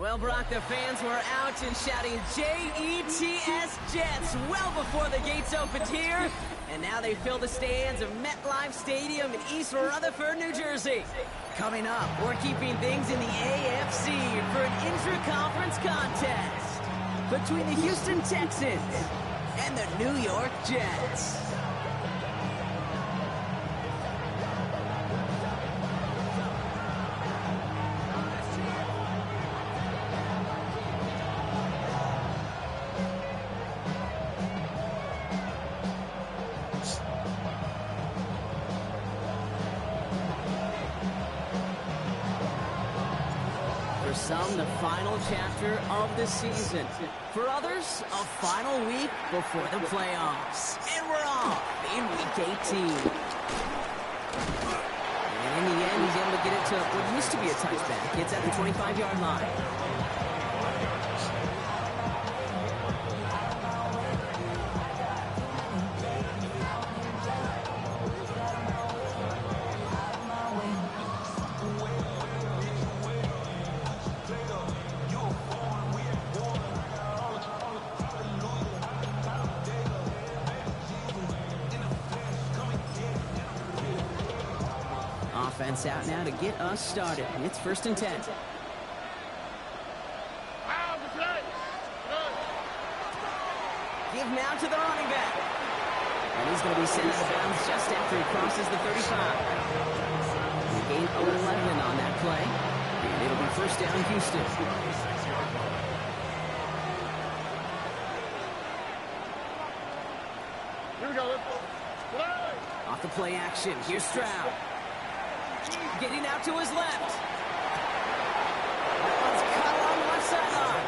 Well, Brock, the fans were out and shouting J-E-T-S Jets well before the gates opened here. And now they fill the stands of MetLife Stadium in East Rutherford, New Jersey. Coming up, we're keeping things in the AFC for an intra-conference contest between the Houston Texans and the New York Jets. Some, the final chapter of the season. For others, a final week before the playoffs. And we're off in Week 18. And in the end, he's able to get it to what used to be a touchback. It's at the 25-yard line. Offense out now to get us started. It's 1st and 10. Give now to the running back. And he's going to be sent out of bounds just after he crosses the 35. He gained 11 on that play. And it'll be 1st down, Houston. Here we go. Off the play action. Here's Stroud. Getting out to his left. That one's cut on the left sideline.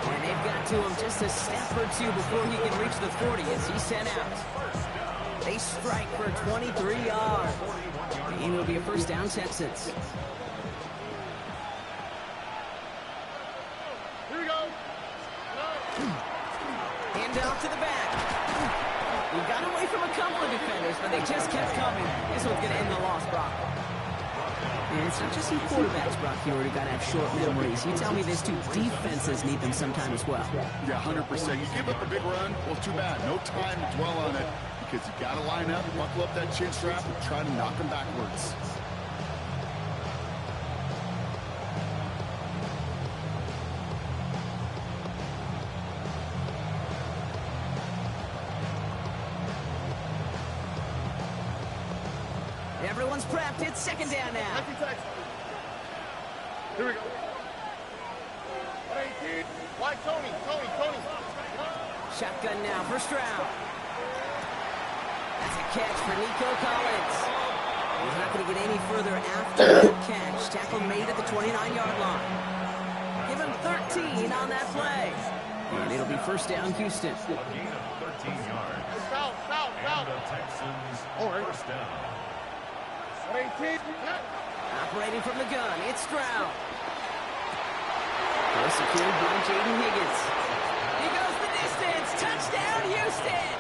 And they've got to him just a step or two before he can reach the 40 as he's sent out. They strike for 23 yards. And it'll be a 1st down, Texans. Here we go. Hand off to the back. He got away from a couple of defenders, but they just kept coming. This one's going to end the loss, Brock. And it's not just some quarterbacks, Brock, here who got to have short memories. You tell me these two defenses need them sometime as well. Yeah, 100%. You give up a big run, well, too bad. No time to dwell on it because you got to line up, buckle up that chin strap, and try to knock them backwards. Everyone's prepped. It's 2nd down now. Here we go. Hey, kid. Why Tony? Shotgun now for Stroud. That's a catch for Nico Collins. He's not going to get any further after that catch. Tackle made at the 29-yard line. Give him 13 on that play. And it'll be 1st down, Houston. A gain of 13 yards. Foul. And the Texans first down. 18. Operating from the gun, it's Stroud. Well secured by Jaden Higgins. He goes the distance. Touchdown, Houston!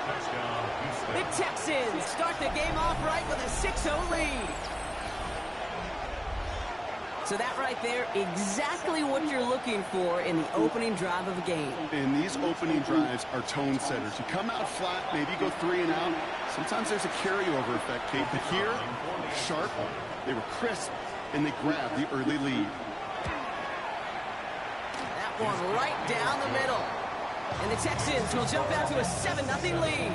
Touchdown, Houston. The Texans start the game off right with a 6-0 lead. So that right there, exactly what you're looking for in the opening drive of a game. And these opening drives are tone setters. You come out flat, maybe go 3 and out. Sometimes there's a carryover effect, Kate. But here, sharp, they were crisp, and they grabbed the early lead. That one right down the middle. And the Texans will jump out to a 7-0 lead.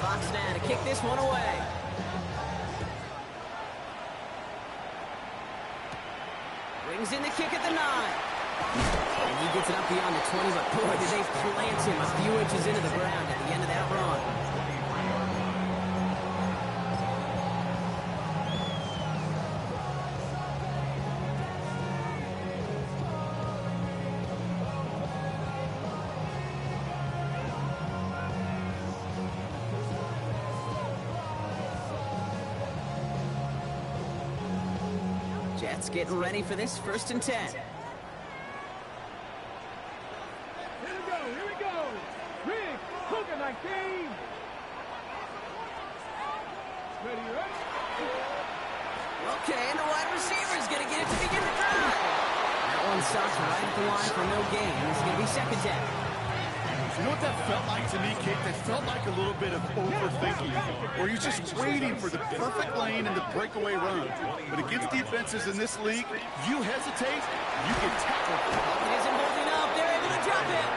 Fox now to kick this one away. Brings in the kick at the 9. And he gets it up beyond the 20, but boy, did they plant him a few inches into the ground at the end of that run. Jets getting ready for this 1st and 10. Here we go. Rick, Hook 19. Ready? Okay, and the wide receiver is going to get it to begin the drive. That one stops right at the line for no gain. This is going to be second down. You know what that felt like to me, Kate? That felt like a little bit of overthinking, where you're just waiting for the perfect lane and the breakaway run. But against defenses in this league, you hesitate, you get tackled. It isn't holding up. They're able to drop it.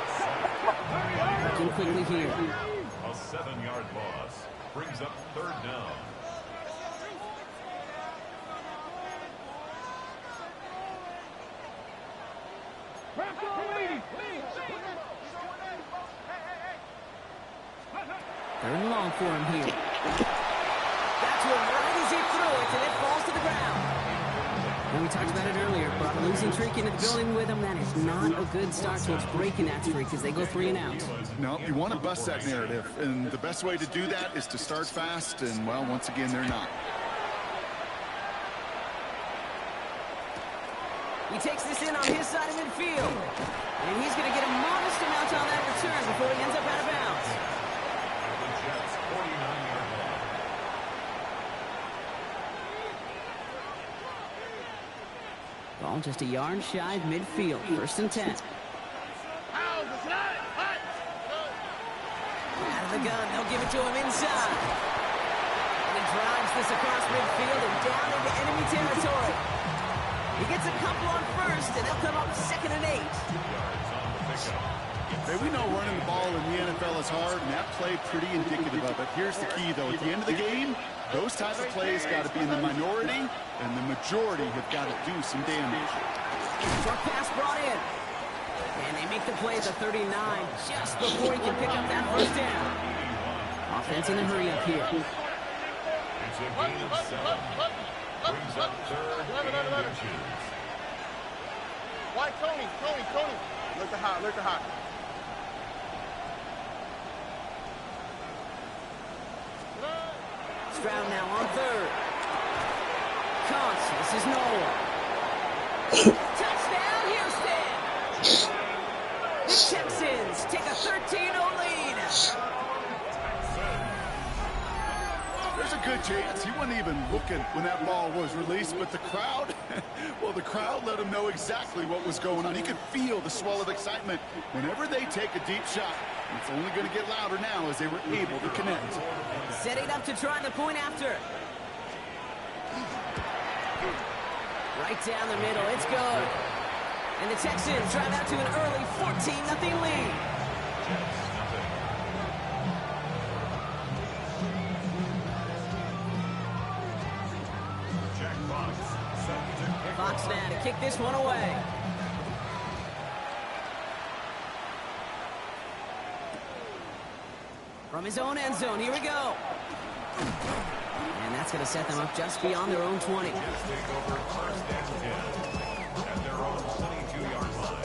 Working quickly here. A 7-yard loss brings up third down. Third and long for him here. That's one right as he threw it, and it falls to the ground. And we talked about it earlier. Brought a losing streak into the building with him. That is not a good start towards breaking that streak as they go 3 and out. No, you want to bust that narrative, and the best way to do that is to start fast, and, well, once again, they're not. He takes this in on his side of midfield. And he's going to get a modest amount on that return before he ends up out of bounds. The Jets' 49-yard line. Ball just a yard shy of midfield. First and 10. Out of the gun. They'll give it to him inside. And he drives this across midfield and down into enemy territory. He gets a couple on first, and they'll come up second and 8. Hey, we know running the ball in the NFL is hard, and that play pretty indicative of it. Here's the key, though. At the end of the game, those type of plays got to be in the minority, and the majority have got to do some damage. Short pass brought in. And they make the play at the 39 just before he can pick up that first down. Offense in a hurry up here. It's a gain of 7. Brings up third and inches. Why, Tony? Look at hot. Stroud now on third. Counts. This is Noah. Touchdown, Houston! The Texans take a 13-0 lead. There's a good chance he wasn't even looking when that ball was released, but the crowd, well, the crowd let him know exactly what was going on. He could feel the swell of excitement. Whenever they take a deep shot, it's only going to get louder now as they were able to connect. Setting up to try the point after. Right down the middle, it's good. And the Texans drive out to an early 14-0 lead. Fox now to kick this one away. From his own end zone, here we go. And that's going to set them up just beyond their own 20. Jets take over first and 10 at their own 22-yard line.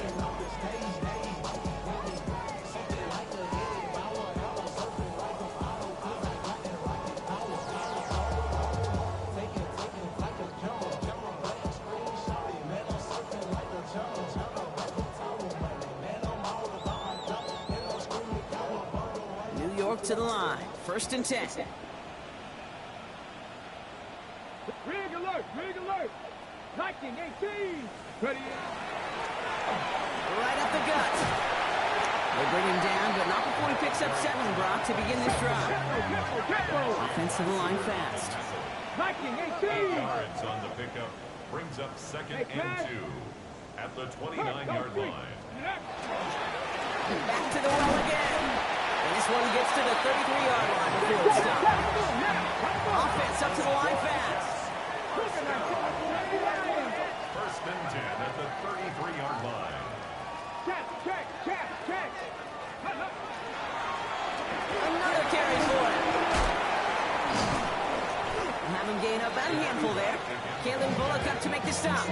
New York to the line. First and 10. Rig alert! Lightning 18! Ready? Right up the gut. They bring him down, but not before he picks up 7, Brock, to begin this drive. Offensive line fast. Lightning 18! 8 yards on the pickup brings up second and 2 at the 29-yard line. Back to the well again. And this one gets to the 33-yard line before it stops. Offense up to the line fast. First and 10 at the 33-yard line. Check! Another carry for it. Have him gain up a handful there. Kalen Bullock up to make the stop.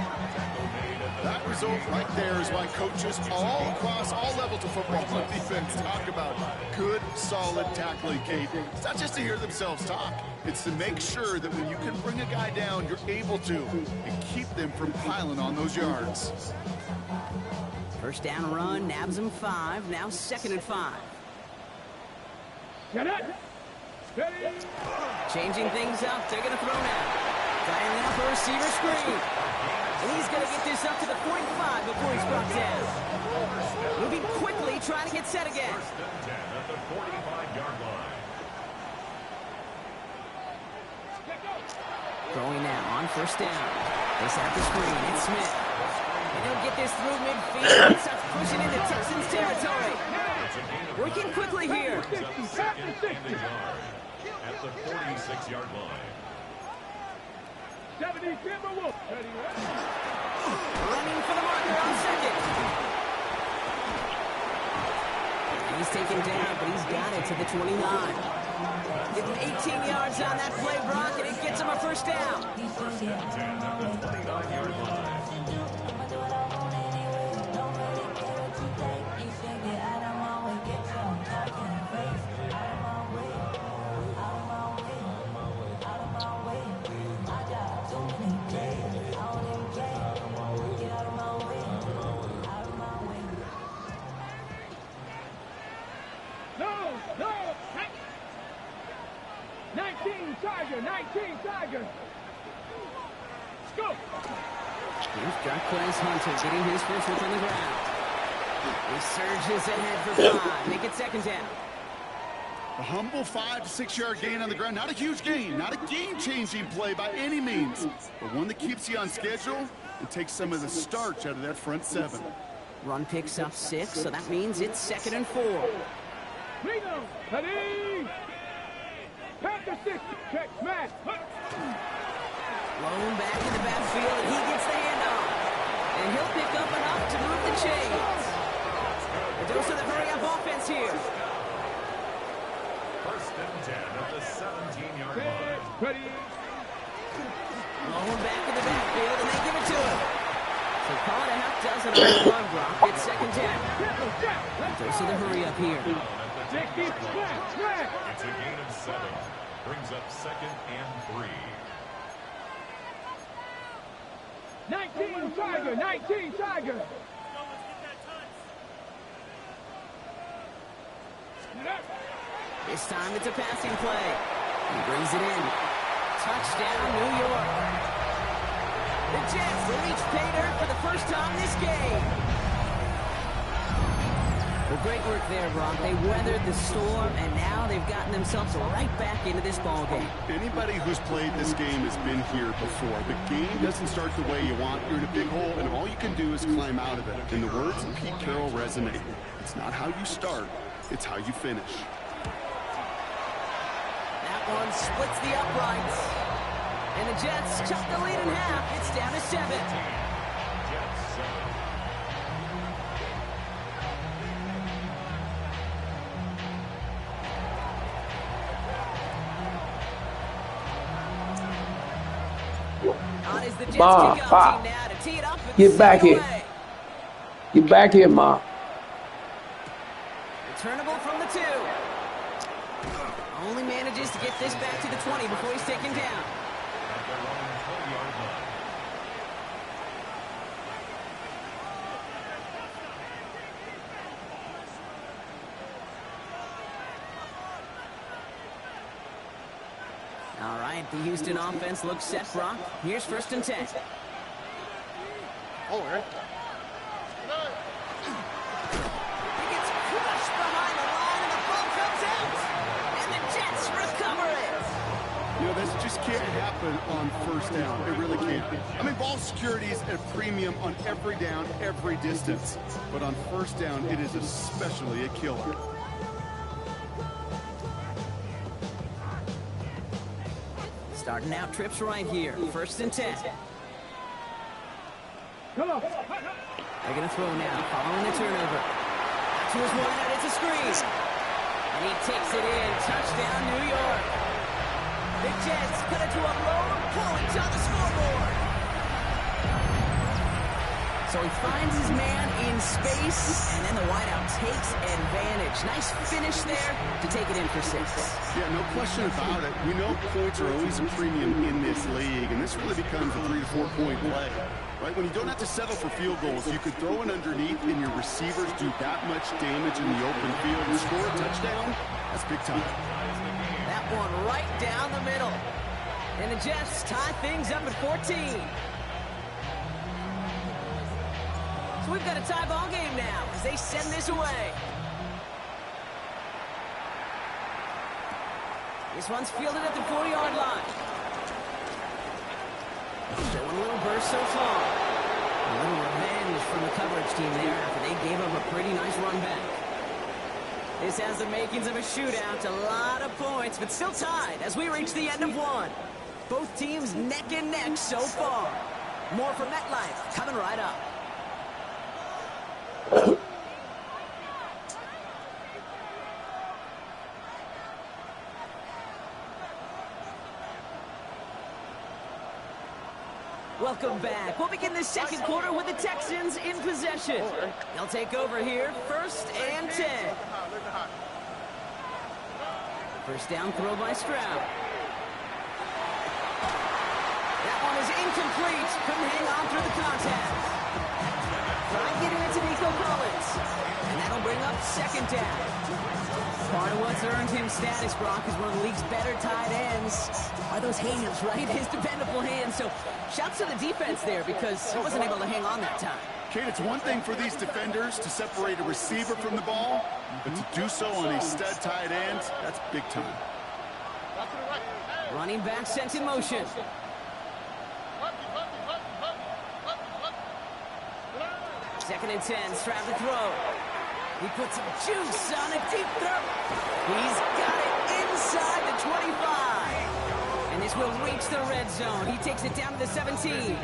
That result right there is why coaches all across all levels of football on defense talk about good, solid tackling, Kate. It's not just to hear themselves talk. It's to make sure that when you can bring a guy down, you're able to, and keep them from piling on those yards. First down run, nabs him 5. Now second and 5. Get it! Changing things up. They're going to throw now. Dialing up a receiver screen. And he's going to get this up to the 45 before he's brought down. Moving quickly, trying to get set again. First and 10 at the 45-yard line. Throwing now on first down. They set up the screen. It's Smith. And he'll get this through midfield. It starts pushing into Texans territory. Working quickly here. Second and a yard at the 46-yard line. Running for the marker on second. He's taken down, but he's got it to the 29. Getting 18 yards on that play, Brock, and it gets him a first down. First and 10 at the 29-yard line. No! 19 Tiger! Let's go! Here's Jarquez Hunter getting his first look on the ground. He surges ahead for 5. Make it second down. A humble 5 to 6 yard gain on the ground. Not a huge gain, not a game-changing play by any means, but one that keeps you on schedule and takes some of the starch out of that front 7. Run picks up 6, so that means it's second and 4. Reno, ready! Panther 6, check, smash! Blown back in the backfield, and he gets the handoff. And he'll pick up enough to move the chains. A dose of the hurry-up offense here. First and 10 at the 17-yard line. Ready! Blown back in the backfield, and they give it to him. So call it a half dozen on the run block. It's second down. A dose of the hurry-up here. It's a gain of 7. Brings up second and 3. 19 Tiger! This time it's a passing play. He brings it in. Touchdown, New York. The Jets will reach pay dirt for the first time this game. Well, great work there, Brock. They weathered the storm, and now they've gotten themselves right back into this ball game. Anybody who's played this game has been here before. The game doesn't start the way you want. You're in a big hole, and all you can do is climb out of it. And the words of Pete Carroll resonate. It's not how you start, it's how you finish. That one splits the uprights. And the Jets cut the lead in half. It's down to 7. Jets 7. On is the Jets Ma, kickoff Pa. team now to tee it up and Get send back it here. away. Get back here, Ma. Returnable from the 2. Only manages to get this back to the 20 before he's taken down. At their own 20-yard line. All right, the Houston offense looks set, Brock. Here's first and 10. He gets crushed behind the line, and the ball comes out. And the Jets recover it. You know, this just can't happen on first down. It really can't. I mean, ball security is at premium on every down, every distance. But on first down, it is especially a killer. Starting out trips right here. First and 10. Come on! They're going to throw now, following the turnover. To his wide, it's a screen. And he takes it in. Touchdown, New York. The Jets cut it to a lone point on the scoreboard. So he finds his man in space, and then the wideout takes advantage. Nice finish there to take it in for 6. Yeah, no question about it. We know points are always a premium in this league, and this really becomes a 3 to 4 point play. Right? When you don't have to settle for field goals, you could throw it underneath and your receivers do that much damage in the open field and score a touchdown. That's big time. That one right down the middle. And the Jets tie things up at 14. So we've got a tie ball game now as they send this away. This one's fielded at the 40-yard line. Showing a little burst so far. A little revenge from the coverage team there after they gave up a pretty nice run back. This has the makings of a shootout, a lot of points, but still tied as we reach the end of one. Both teams neck and neck so far. More from MetLife coming right up. Welcome back. We'll begin the second quarter with the Texans in possession. They'll take over here, 1st and 10. First down throw by Stroud. That one is incomplete. Couldn't hang on through the contact. Trying getting it to Nico Collins. And that'll bring up 2nd down. Part of what's earned him status, Brock, is one of the league's better tight ends. Are those hands, right? His dependable hands. So shouts to the defense there because he wasn't able to hang on that time. Kate, it's one thing for these defenders to separate a receiver from the ball, but to do so on a stud tight end, that's big time. Running back sent in motion. Second and 10, Stroud to throw. He puts some juice on a deep throw. He's got it inside the 25. And this will reach the red zone. He takes it down to the 17.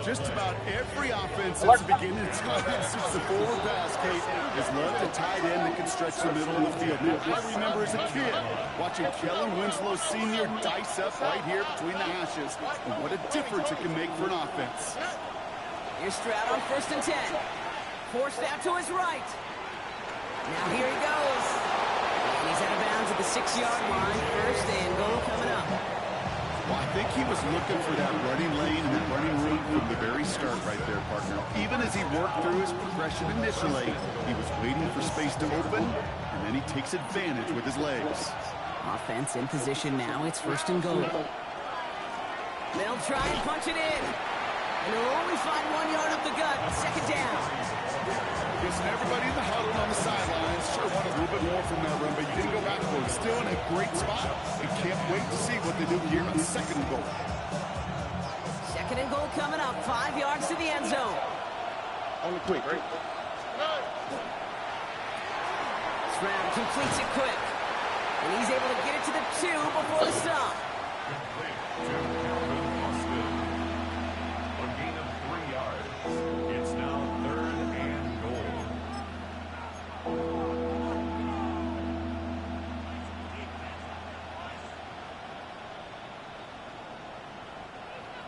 Just about every offense since the beginning of time, since the forward pass, Kate, has loved a tight end that can stretch the middle of the field. Now, I remember as a kid watching Kellen Winslow Sr. dice up right here between the hashes. And what a difference it can make for an offense. Here's Stroud on 1st and 10. Forced out to his right. Now here he goes. And he's out of bounds at the 6-yard line. 1st and goal coming up. Well, I think he was looking for that running lane and that running route from the very start right there, partner. Even as he worked through his progression initially, he was waiting for space to open, and then he takes advantage with his legs. Offense in position now. It's 1st and goal. They'll try and punch it in. And they'll only find 1 yard up the gut. 2nd down. Guessing everybody in the huddle on the sidelines sure wanted a little bit more from that run, but you didn't go backwards. Still in a great spot. And can't wait to see what they do here on 2nd and goal. 2nd and goal coming up. 5 yards to the end zone. Only quick, right? Stroud completes it quick. And he's able to get it to the 2 before the stop. A gain of 3 yards. It's now 3rd and goal.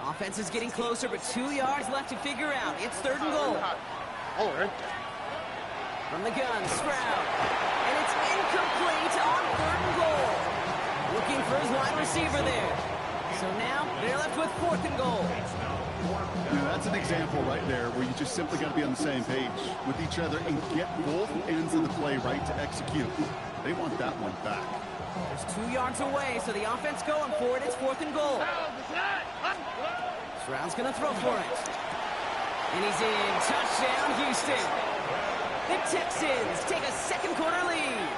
Offense is getting closer, but 2 yards left to figure out. It's 3rd and goal. All right. From the gun, Stroud. And it's incomplete on 3rd and goal. Looking for his wide receiver there. So now they're left with 4th and goal. Now, that's an example right there where you just simply got to be on the same page with each other and get both ends of the play right to execute. They want that one back. There's 2 yards away, so the offense going for it. It's 4th and goal. Stroud's going to throw for it. And he's in. Touchdown, Houston. The Texans take a 2nd quarter lead.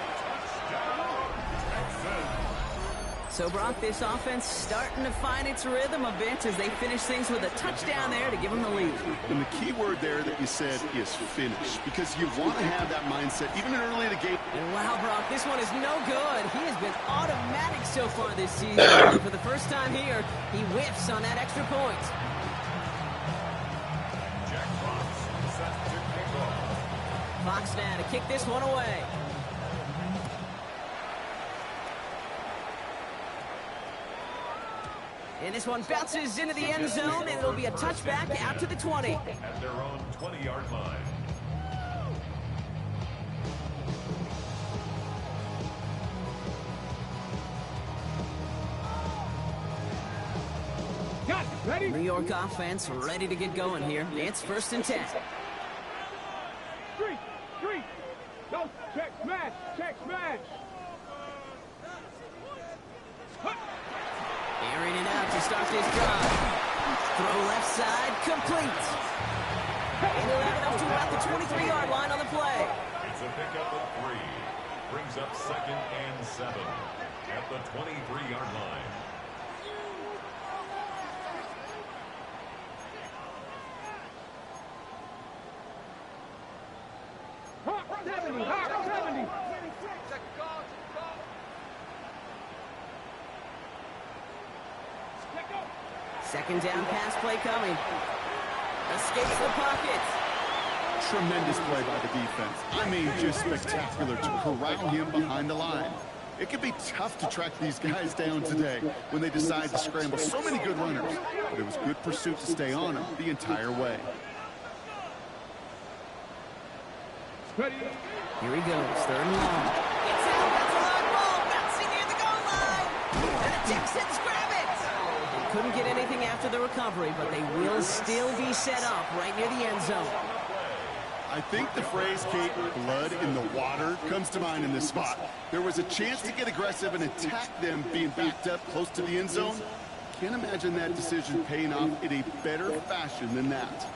So, Brock, this offense starting to find its rhythm a bit as they finish things with a touchdown there to give them the lead. And the key word there that you said is finish, because you want to have that mindset even early in the game. And wow, Brock, this one is no good. He has been automatic so far this season. For the first time here, he whiffs on that extra point. Jack Fox set to kick off. Fox now to kick this one away. And this one bounces into the end zone, and it'll be a touchback out to the 20. At their own 20-yard line. Got it. Ready? New York offense ready to get going here. It's 1st and 10. Three. Go. Check, smash. Check, smash. start this drive. Throw left side, complete. And he'll have it up to about the 23-yard line on the play. It's a pickup of 3. Brings up 2nd and 7 at the 23-yard line. Second down pass play coming. Escapes the pocket. Tremendous play by the defense. I mean, just spectacular to corral him behind the line. It can be tough to track these guys down today when they decide to scramble. So many good runners, but it was good pursuit to stay on them the entire way. Here he goes, 3rd and long. It's out, that's a long ball, bouncing near the goal line. And the Texans grab it. They couldn't get anything after the recovery, but they will still be set up right near the end zone. I think the phrase, Kate, blood in the water, comes to mind in this spot. There was a chance to get aggressive and attack them being backed up close to the end zone. Can't imagine that decision paying off in a better fashion than that.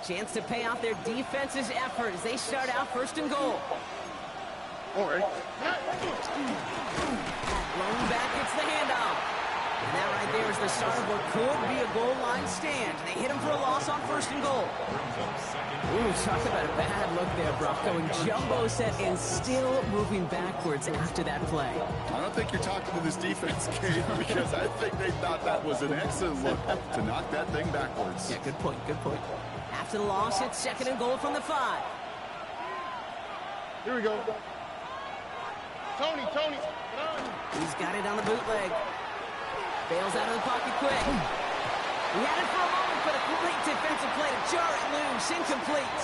A chance to pay off their defense's effort as they start out 1st and goal. All right. Rolling back, it's the handoff. And that right there is the start of what could be a goal line stand. They hit him for a loss on 1st and goal. Ooh, talk about a bad look there, Brock. Going jumbo set and still moving backwards after that play. I don't think you're talking to this defense, Kate, because I think they thought that was an excellent look to knock that thing backwards. Yeah, good point, good point. After the loss, it's 2nd and goal from the 5. Here we go. Tony, get on. He's got it on the bootleg. Bails out of the pocket quick. He had it for a moment, but a great defensive play to jar it loose. Incomplete.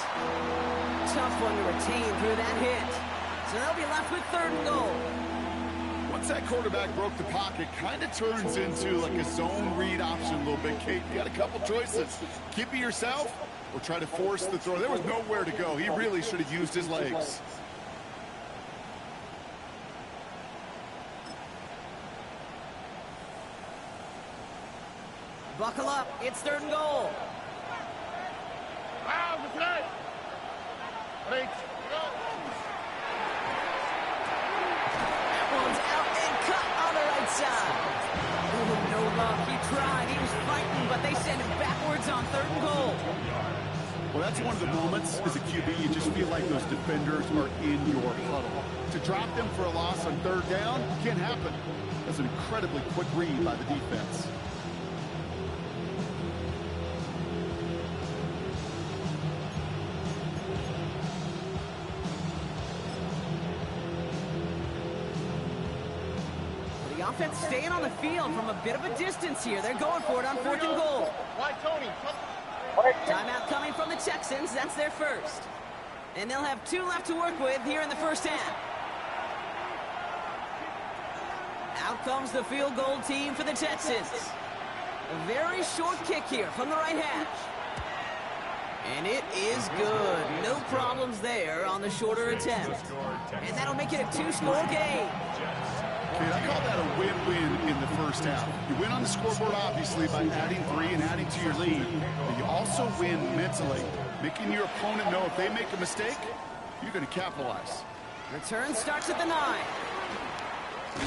Tough one to retain through that hit. So they'll be left with 3rd and goal. Once that quarterback broke the pocket, kind of turns into like a zone read option a little bit. Kate, you got a couple choices. Keep it yourself or try to force the throw. There was nowhere to go. He really should have used his legs. Buckle up. It's 3rd and goal. Wow, the play. Right. That one's out and cut on the right side. Ooh, no luck. He tried. He was fighting, but they send him backwards on 3rd and goal. Well, that's one of the moments as a QB, you just feel like those defenders are in your huddle. To drop them for a loss on 3rd down can't happen. That's an incredibly quick read by the defense. Offense staying on the field from a bit of a distance here. They're going for it on 4th and goal. Why, Tony? Timeout coming from the Texans. That's their first. And they'll have 2 left to work with here in the 1st half. Out comes the field goal team for the Texans. A very short kick here from the right hash. And it is good. No problems there on the shorter attempt. And that'll make it a 2-score game. Okay, I call that a win-win in the 1st half. You win on the scoreboard, obviously, by adding 3 and adding to your lead. But you also win mentally, making your opponent know if they make a mistake, you're going to capitalize. Return starts at the 9.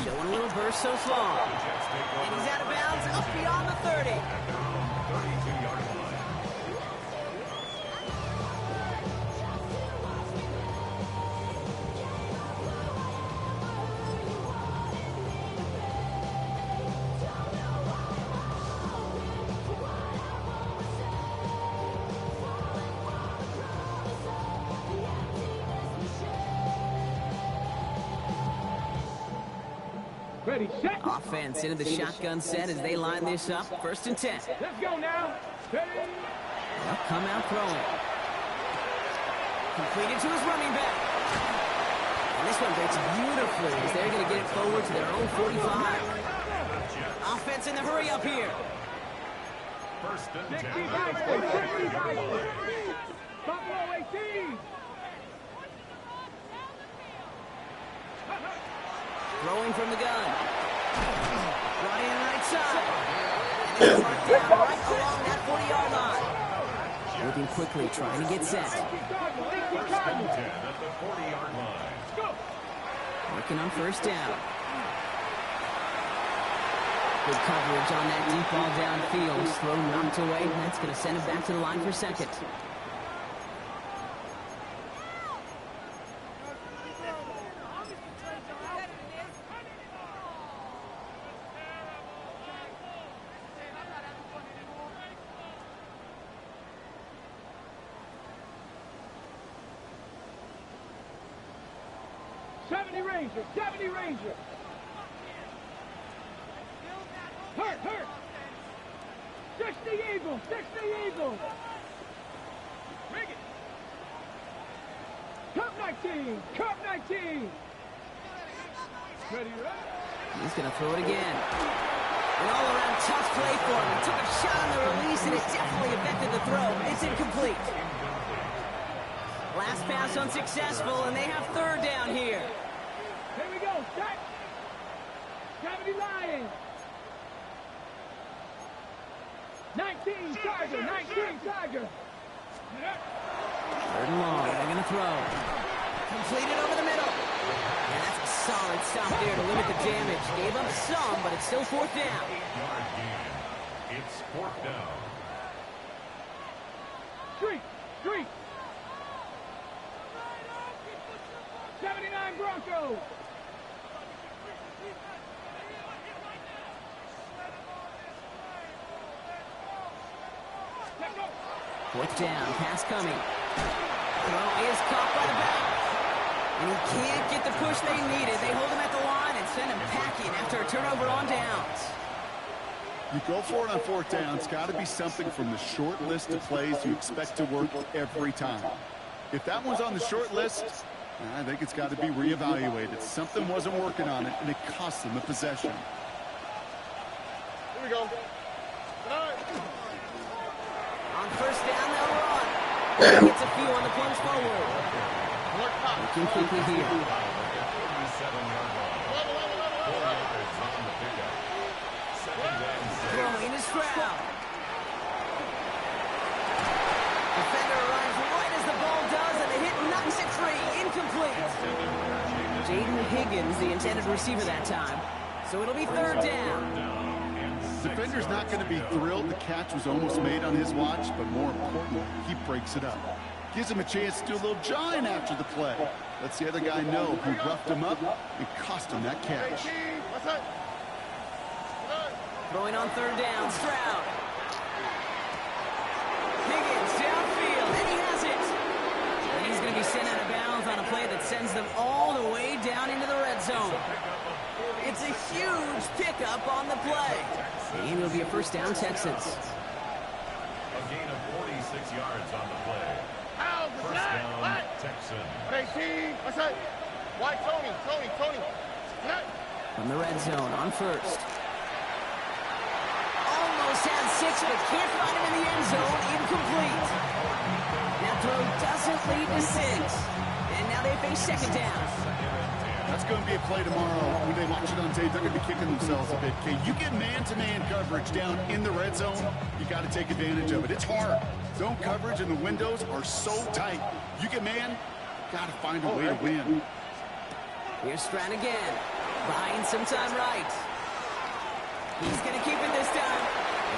Showing a little burst so far. And he's out of bounds up beyond the 30. 32-yard line. Ready, set. Offense into the shotgun set as they line this up. 1st and 10. Let's go now. Ready. They'll come out throwing. Completed to his running back. And this one breaks beautifully as they're going to get it forward to their own 45. Offense in the hurry up here. 1st and 10. 65. Buffalo 18. Throwing from the gun. Brought in right side. And he's marked down right along that 40-yard line. Moving quickly, trying to get set. First and 10 at the 40-yard line. Working on first down. Good coverage on that deep ball downfield. Throw knocked away, and that's going to send him back to the line for second. Ranger. Hurt. 60 Eagles. Cup 19. Ready, right? He's going to throw it again. An all-around tough play for him. He took a shot on the release, and it definitely affected the throw. It's incomplete. Last pass unsuccessful, and they have third down here. Here we go. Set. 70 Lions. 19 Tiger. Third and long. They're going to throw. Completed over the middle. And that's a solid stop there to limit the damage. Gave up some, but it's still fourth down. 8-yard gain. It's fourth down. Street. 79 Broncos. Fourth down, pass coming. Throw is caught by the back. And he can't get the push they needed. They hold him at the line and send him packing after a turnover on downs. You go for it on fourth down. It's got to be something from the short list of plays you expect to work every time. If that one's on the short list, I think it's got to be reevaluated. Something wasn't working on it, and it cost them the possession. Here we go. On first down, they'll run. Gets a few on the plunge forward. Looking quickly here. 47-yard line. 4 yards on the pickup. Second and 6. Throwing is Stroud. Defender arrives right as the ball does, and the hit knocks it free. Incomplete. Jaden Higgins, the intended receiver that time. So it'll be third down. Defender's not going to be thrilled the catch was almost made on his watch, but more importantly, he breaks it up. Gives him a chance to do a little jawing after the play. Lets the other guy know who roughed him up and cost him that catch. Throwing on third down, Stroud. Higgins downfield, and he has it. And he's going to be sent out of bounds on a play that sends them all the way down into the red zone. It's a huge pickup on the play. And it'll be a first down, Texans. A gain of 46 yards on the play. First down, Texans. 18. What's that? White Tony. From the red zone on first. Almost had 6, but can't find him in the end zone. Incomplete. That throw doesn't lead to 6. And now they face second down. That's going to be a play tomorrow. When they watch it on tape, they're going to be kicking themselves a bit. Okay, you get man-to-man coverage down in the red zone, you got to take advantage of it. It's hard. Zone coverage and the windows are so tight. You get man, got to find a way to win. Here's Stroud again. Buying some time right. He's going to keep it this time.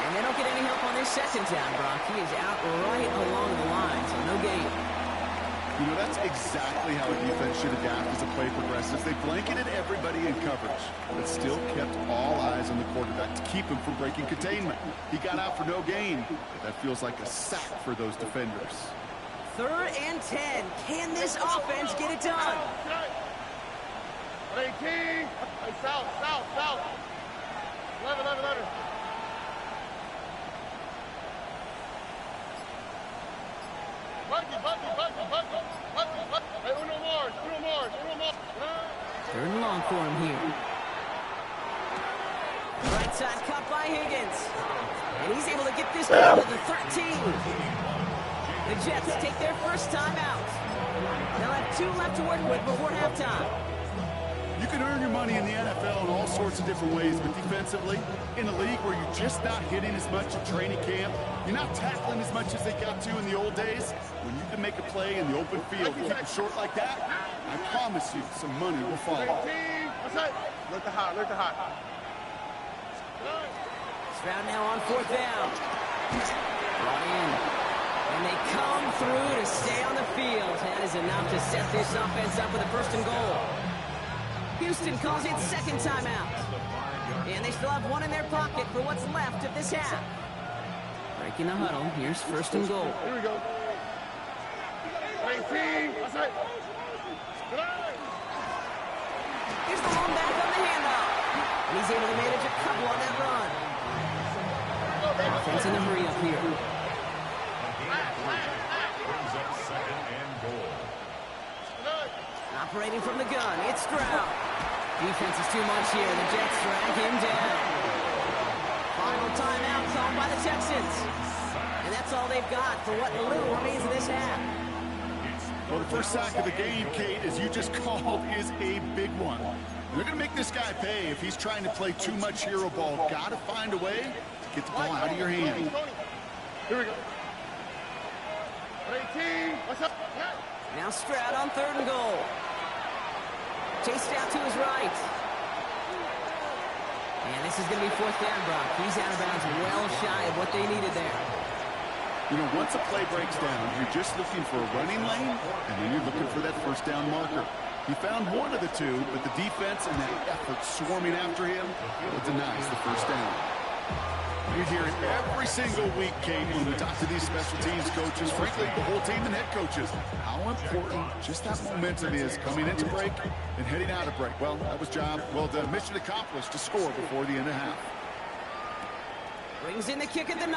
And they don't get any help on this second down, Brock. He is out right along the line, so no gain. You know, that's exactly how a defense should adapt as the play progresses. They blanketed everybody in coverage, but still kept all eyes on the quarterback to keep him from breaking containment. He got out for no gain, but that feels like a sack for those defenders. Third and 10. Can this offense get it done? 18. Hey, south. 11. Bucky. Hey, uno more. Third and long for him here. Right side cut by Higgins. And he's able to get this ball to the 13. The Jets take their first time out. They'll have 2 left to work with before halftime. You can earn your money in the NFL in all sorts of different ways, but defensively, in a league where you're just not hitting as much at training camp, you're not tackling as much as they got to in the old days, when you can make a play in the open field, keep it short like that, I promise you some money will follow. Look to hot, look to hot. Stroud now on 4th down. Brought in. And they come through to stay on the field. That is enough to set this offense up with a 1st and goal. Houston calls it 2nd timeout. And they still have 1 in their pocket for what's left of this half. Breaking the huddle. Here's 1st and goal. Here we go. 18. That's it. Here's the long back on the handoff. And he's able to manage a couple on that run. Offense in a hurry up here. Brings up 2nd and goal. Operating from the gun, it's Stroud. Defense is too much here. The Jets drag him down. Final timeout called by the Texans. And that's all they've got for what little remains of this half. Well, the first sack of the game, Kate, as you just called, is a big one. They're going to make this guy pay if he's trying to play too much hero ball. Got to find a way to get the ball out of your hand. Here we go. 18. What's up? Now Stroud on 3rd and goal. Chased out to his right. And this is going to be 4th down, Brock. He's out of bounds well shy of what they needed there. You know, once a play breaks down, you're just looking for a running lane, and then you're looking for that 1st down marker. He found one of the two, but the defense and that effort swarming after him denies the 1st down. You hear it every single week, Kate, when we talk to these special teams coaches, frankly, the whole team and head coaches, how important just that momentum is coming into break and heading out of break. Well, that was job well done. Mission accomplished to score before the end of half. Brings in the kick at the 9.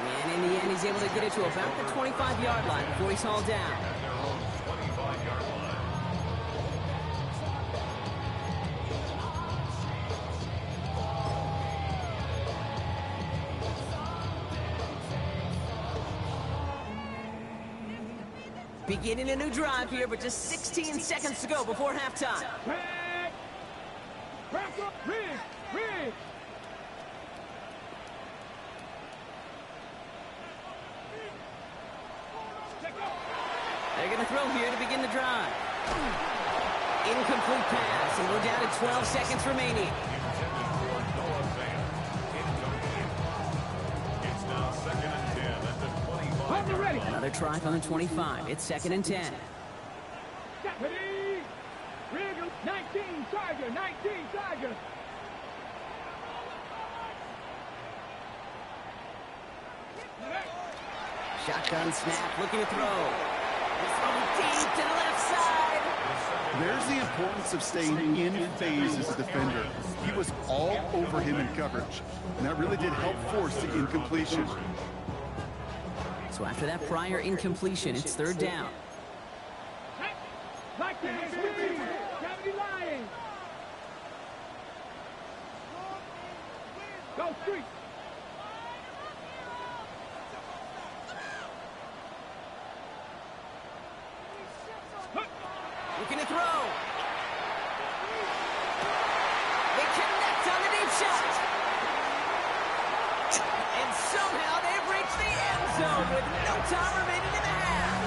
And in the end, he's able to get it to about the 25-yard line before he's hauled down. Their own 25-yard line. Beginning a new drive here, but just 16 seconds to go before halftime. They're going to throw here to begin the drive. Incomplete pass, and we're down to 12 seconds remaining. It's now 2nd and 10 at the 25. Another try on the 25. It's 2nd and 10. 19, Tiger, 19, Tiger. Shotgun snap, looking to throw. Deep to the left side. There's the importance of staying in phase as a defender. He was all over him in coverage, and that really did help force the incompletion. So after that prior incompletion, it's 3rd down. Go street. Looking to throw. They connect on the deep shot. And somehow they've reached the end zone with no time remaining in the half.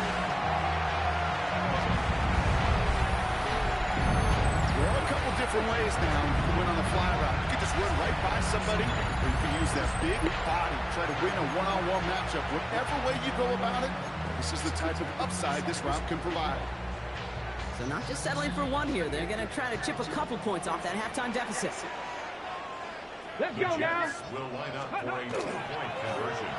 There are a couple different ways now you can win on the fly route. You can just run right by somebody, or you can use that big body, try to win a one-on-one matchup. Whatever way you go about it, this is the type of upside this route can provide. So not just settling for one here. They're going to try to chip a couple points off that halftime deficit. Let's go now. Will line up for a 2-point conversion.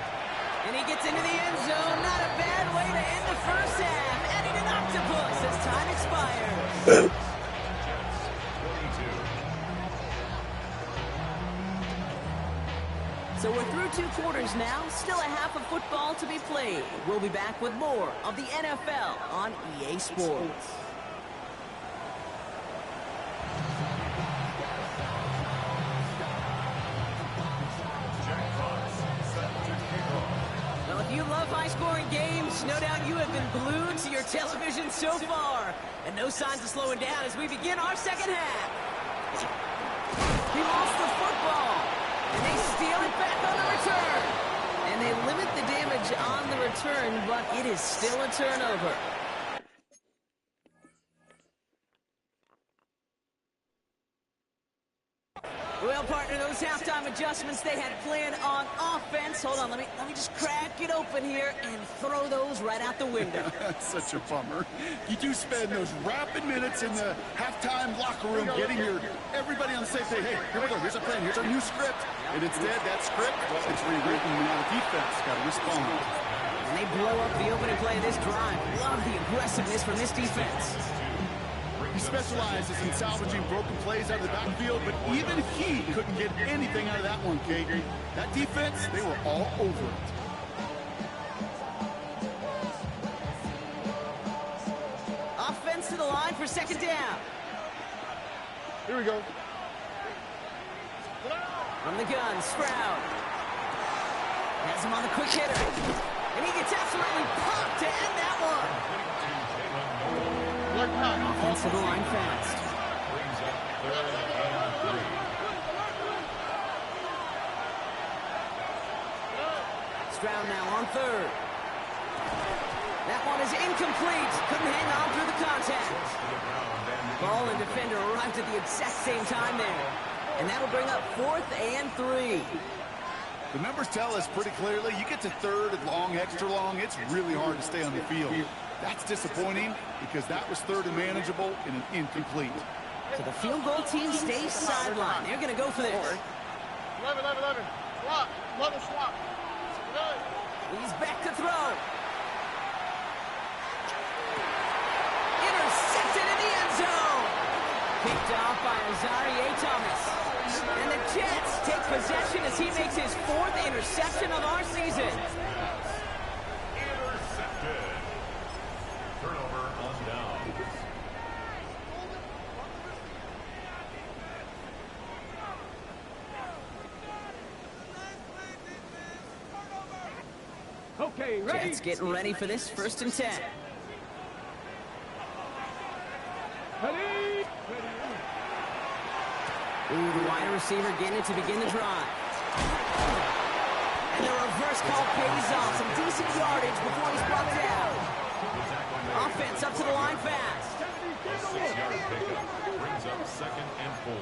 And he gets into the end zone. Not a bad way to end the first half. Adding an octopus as time expires. So we're through 2 quarters now. Still a half of football to be played. We'll be back with more of the NFL on EA Sports. Well, if you love high-scoring games, no doubt you have been glued to your television so far. And And no signs of slowing down as we begin our second half. He lost the football. And they steal it back on the return. And they limit the damage on the return, but it is still a turnover. Well, partner, those halftime adjustments they had planned on offense. Hold on, let me just crack it open here and throw those right out the window. That's such a bummer. You do spend those rapid minutes in the halftime locker room getting everybody on the same page. Hey, here we go. Here's our plan. Here's our new script. And instead, that script, it's rewritten. Now the defense got to respond. And they blow up the opening play of this drive. Love the aggressiveness from this defense. He specializes in salvaging broken plays out of the backfield, but even he couldn't get anything out of that one, Kate. That defense, they were all over it. Offense to the line for second down. Here we go. From the gun, Stroud. Has him on the quick hitter. And he gets absolutely popped to end that one. Offense to the line fast. Brings up 3rd and 3. Stroud now on 3rd. That one is incomplete. Couldn't hang on through the contact. Ball and defender arrived at the exact same time there. And that'll bring up 4th and 3. The numbers tell us pretty clearly, you get to 3rd and long, extra long, it's really hard to stay on the field. That's disappointing because that was 3rd and manageable and an incomplete. So the field goal team stays sidelined. They're going to go for this. 11. Swap. Mother swap. He's back to throw. Intercepted in the end zone. Picked off by Azareye'h Thomas. And the Jets take possession as he makes his 4th interception of our season. Intercepted. Turnover on downs. Okay, ready? Jets getting ready for this 1st and 10. Ready? Ooh, the wide receiver getting it to begin the drive. And the reverse call pays off. Some decent yardage before he's brought down. Offense up to the line fast. A 6-yard pickup brings up 2nd and 4.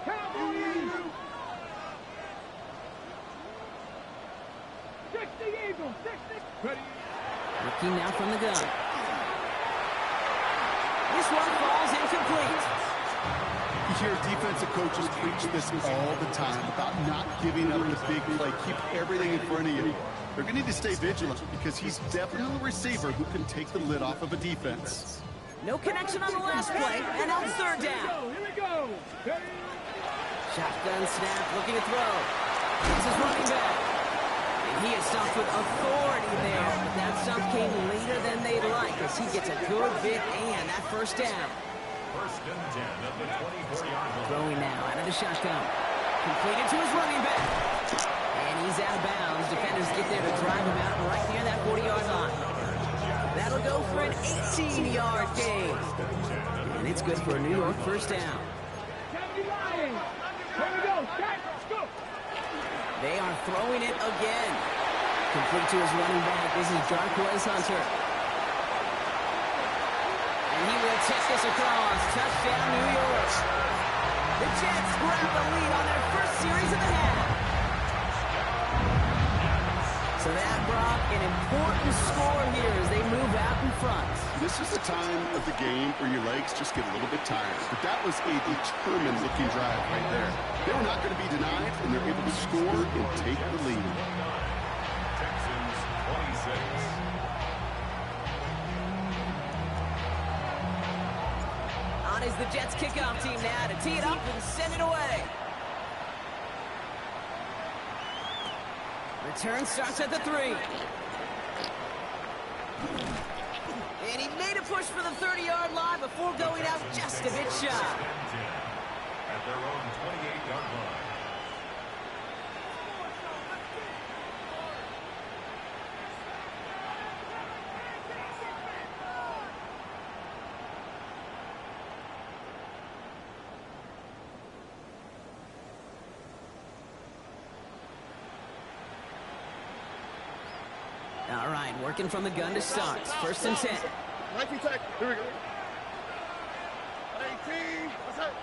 Cowboys! 60 Eagles, 60. Ready? Looking now from the gun. This one falls incomplete. You hear defensive coaches preach this all the time about not giving up the big play. Keep everything in front of you. They're going to need to stay vigilant because he's definitely a receiver who can take the lid off of a defense. No connection on the last play, and now it's 3rd down. Here we go. Shotgun snap, looking to throw. This is running back. And he is stopped with authority there, but that stop came later than they'd like as he gets a good bit and that 1st down. 1st and 10 at the 24-yard line. Throwing now out of the shotgun. Completed to his running back. And he's out of bounds. Defenders get there to drive him out right near that 40-yard line. That'll go for an 18-yard gain. And it's good for a New York 1st down. Here we go. Let's go. They are throwing it again. Complete to his running back. This is Jarquez Hunter. And he will take this across. Touchdown, New York. The Jets grab the lead on their 1st series of the half. So that brought an important score here as they move out in front. This is the time of the game where your legs just get a little bit tired. But that was a determined-looking drive right there. They were not going to be denied, and they're able to score and take the lead. Texans 26. On is the Jets kickoff team now to tee it up and send it away. Return starts at the 3. And he made a push for the 30-yard line before going out just a bit shy. At their own 28-yard line. Working from the gun to start. First and 10. 19 tech. Here we go. 18. What's that?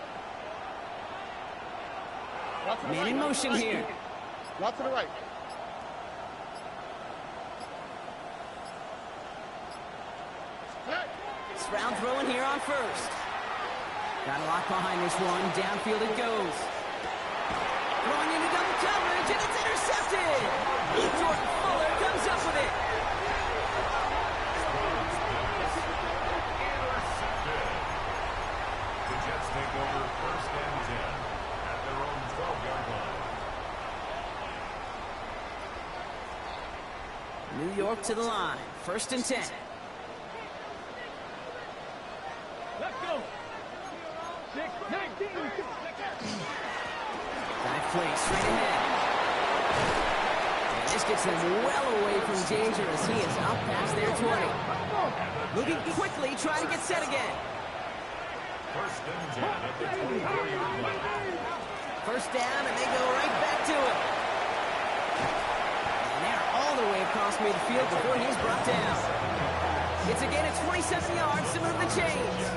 Man in motion here. Lot to the right. Stroud throwing here on first. Got a lock behind this one. Downfield it goes. Throwing into double coverage, and it's intercepted. Jordan Fuller comes up with it. The Jets take over first and 10 at their own 12-yard line. New York to the line. First and 10. Let's go. 19. Dive play straight ahead. And this gets them well away from danger as he is up past their 20. Moving quickly, trying to get set again. First and 10 at the 24-yard line. First down, and they go right back to it. And they're all the way across midfield before he's brought down. It's again at 27 yards to move the chains.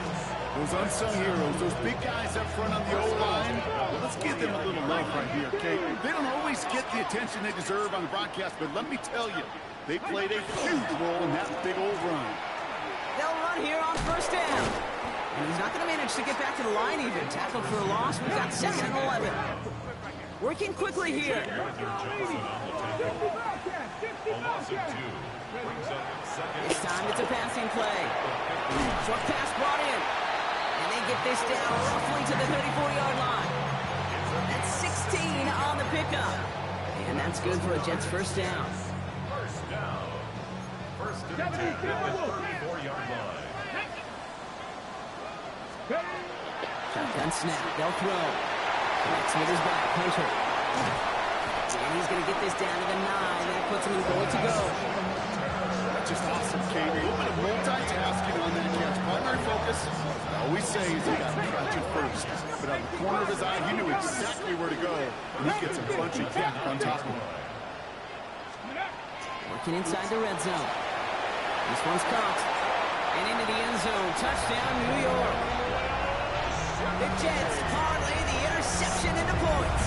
Those unsung heroes, those big guys up front on the O-line, well, let's give them a little love right here, okay? They don't always get the attention they deserve on the broadcast, but let me tell you, they played a huge role in that big old run. They'll run here on first down. And he's not going to manage to get back to the line even. Tackled for a loss. We've got second and 11. Working quickly here. A loss of 2 brings up second. This time it's a passing play. Short pass brought in. And they get this down roughly to the 34-yard line. That's 16 on the pickup. And that's good for a Jets first down. First down. First and 10 at the 34-yard line. Shotgun snap. They'll throw. Smith is back. Hunter. And he's going to get this down to the 9. That puts him in goal to go. Just awesome, Kate. A little bit of multitasking on that catch. Primary focus, I always say, is he got to catch it first. But out of the corner of his eye, he knew exactly where to go. And he gets a bunch of yak on top of him. Working inside the red zone. This one's caught. And into the end zone. Touchdown, New York. The Jets parlay the interception into points.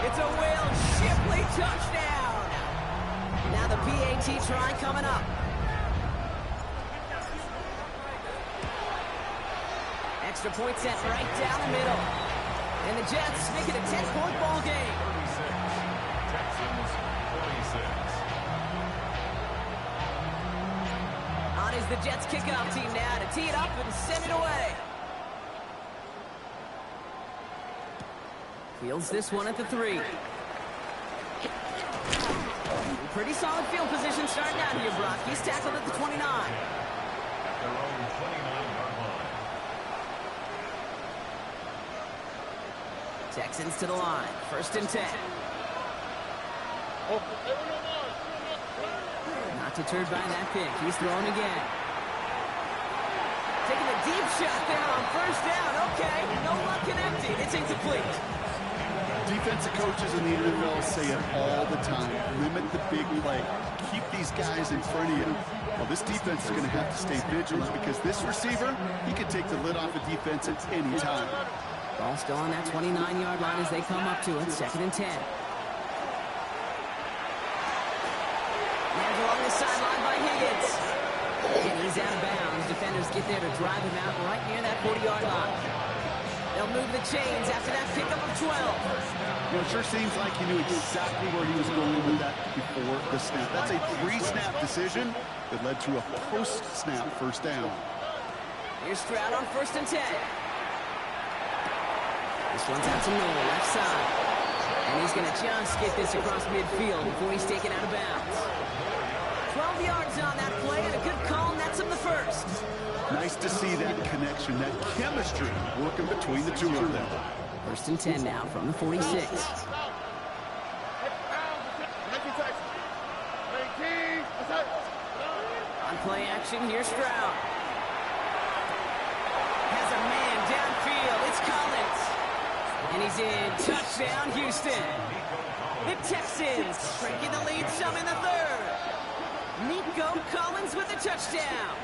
It's a Will Shipley touchdown. Now the PAT try coming up. Extra point set right down the middle. And the Jets make it a 10-point ball game. 36. Texans 46. On is the Jets kickoff team now to tee it up and send it away. Fields this one at the 3. Pretty solid field position starting out here, Brock. He's tackled at the 29. At their own 29-yard line. Texans to the line. First and 10. Not deterred by that pick. He's throwing again. Taking a deep shot there on first down. Okay, no luck connected. It's incomplete. Defensive coaches in the NFL say it all the time. Limit the big play. Keep these guys in front of you. Well, this defense is going to have to stay vigilant because this receiver, he can take the lid off a defense at any time. Ball still on that 29-yard line as they come up to it. Second and 10. There's along the sideline by Higgins. And he's out of bounds. Defenders get there to drive him out right near that 40-yard line. They'll move the chains after that pickup of 12. You know, it sure seems like he knew exactly where he was going with that before the snap. That's a pre-snap decision that led to a post-snap first down. Here's Stroud on first and 10. This one's out to Noel, left side. And he's going to just get this across midfield before he's taken out of bounds. 12 yards on that play and a good call nets him the first. Nice to see that connection, that chemistry working between the two of them. First and 10 now from the 46. On play action, here's Stroud. Has a man downfield. It's Collins. And he's in. Touchdown, Houston. The Texans breaking the lead some in the third. Nico Collins with a touchdown.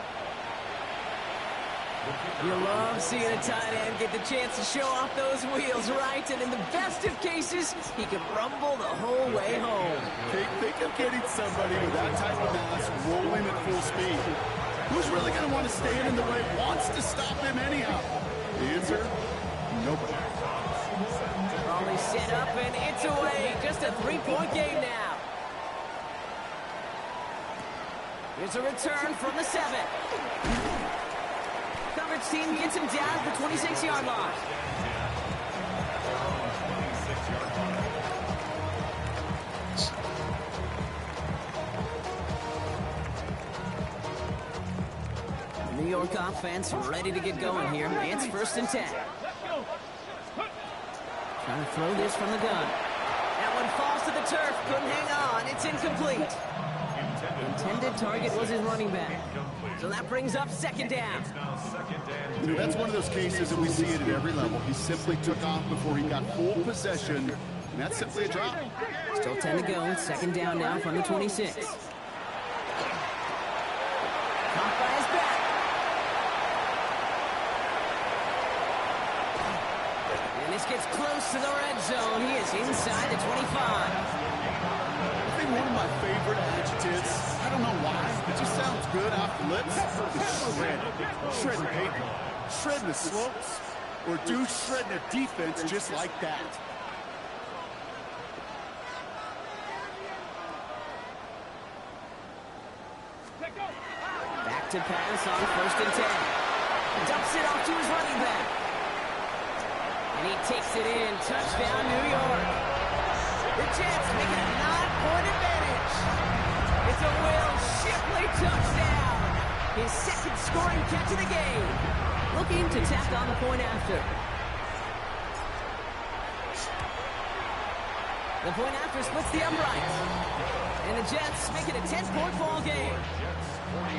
You love seeing a tight end get the chance to show off those wheels, right? And in the best of cases, he can rumble the whole way home. Think of getting somebody with that type of mass rolling at full speed. Who's really going to want to stand in the way, wants to stop him anyhow? The answer, nobody. Raleigh set up and it's away. Just a 3-point game now. Here's a return from the 7. Coverage team gets him down at the 26-yard line. New York offense ready to get going here. It's 1st and 10. Trying to throw this from the gun. That one falls to the turf. Couldn't hang on. It's incomplete. Intended target was his running back. So that brings up 2nd down. You know, that's one of those cases that we see it at every level. He simply took off before he got full possession, and that's simply a drop. Still 10 to go. 2nd down now from the 26. Caught by his back. And this gets close to the red zone. He is inside the 25. I think one of my favorite adjectives, I don't know why, it just sounds good off the lips, is shred. Shredding paper, shredding the slopes, or do shredding a defense just like that. Back to pass on 1st and 10. Dumps it off to his running back. And he takes it in. Touchdown, New York. The Jets make it a 9-point advantage. It's a Will Shipley touchdown. His 2nd scoring catch of the game. Looking to tack on the point after. The point after splits the uprights. And the Jets make it a 10-point ball game. Jets 43,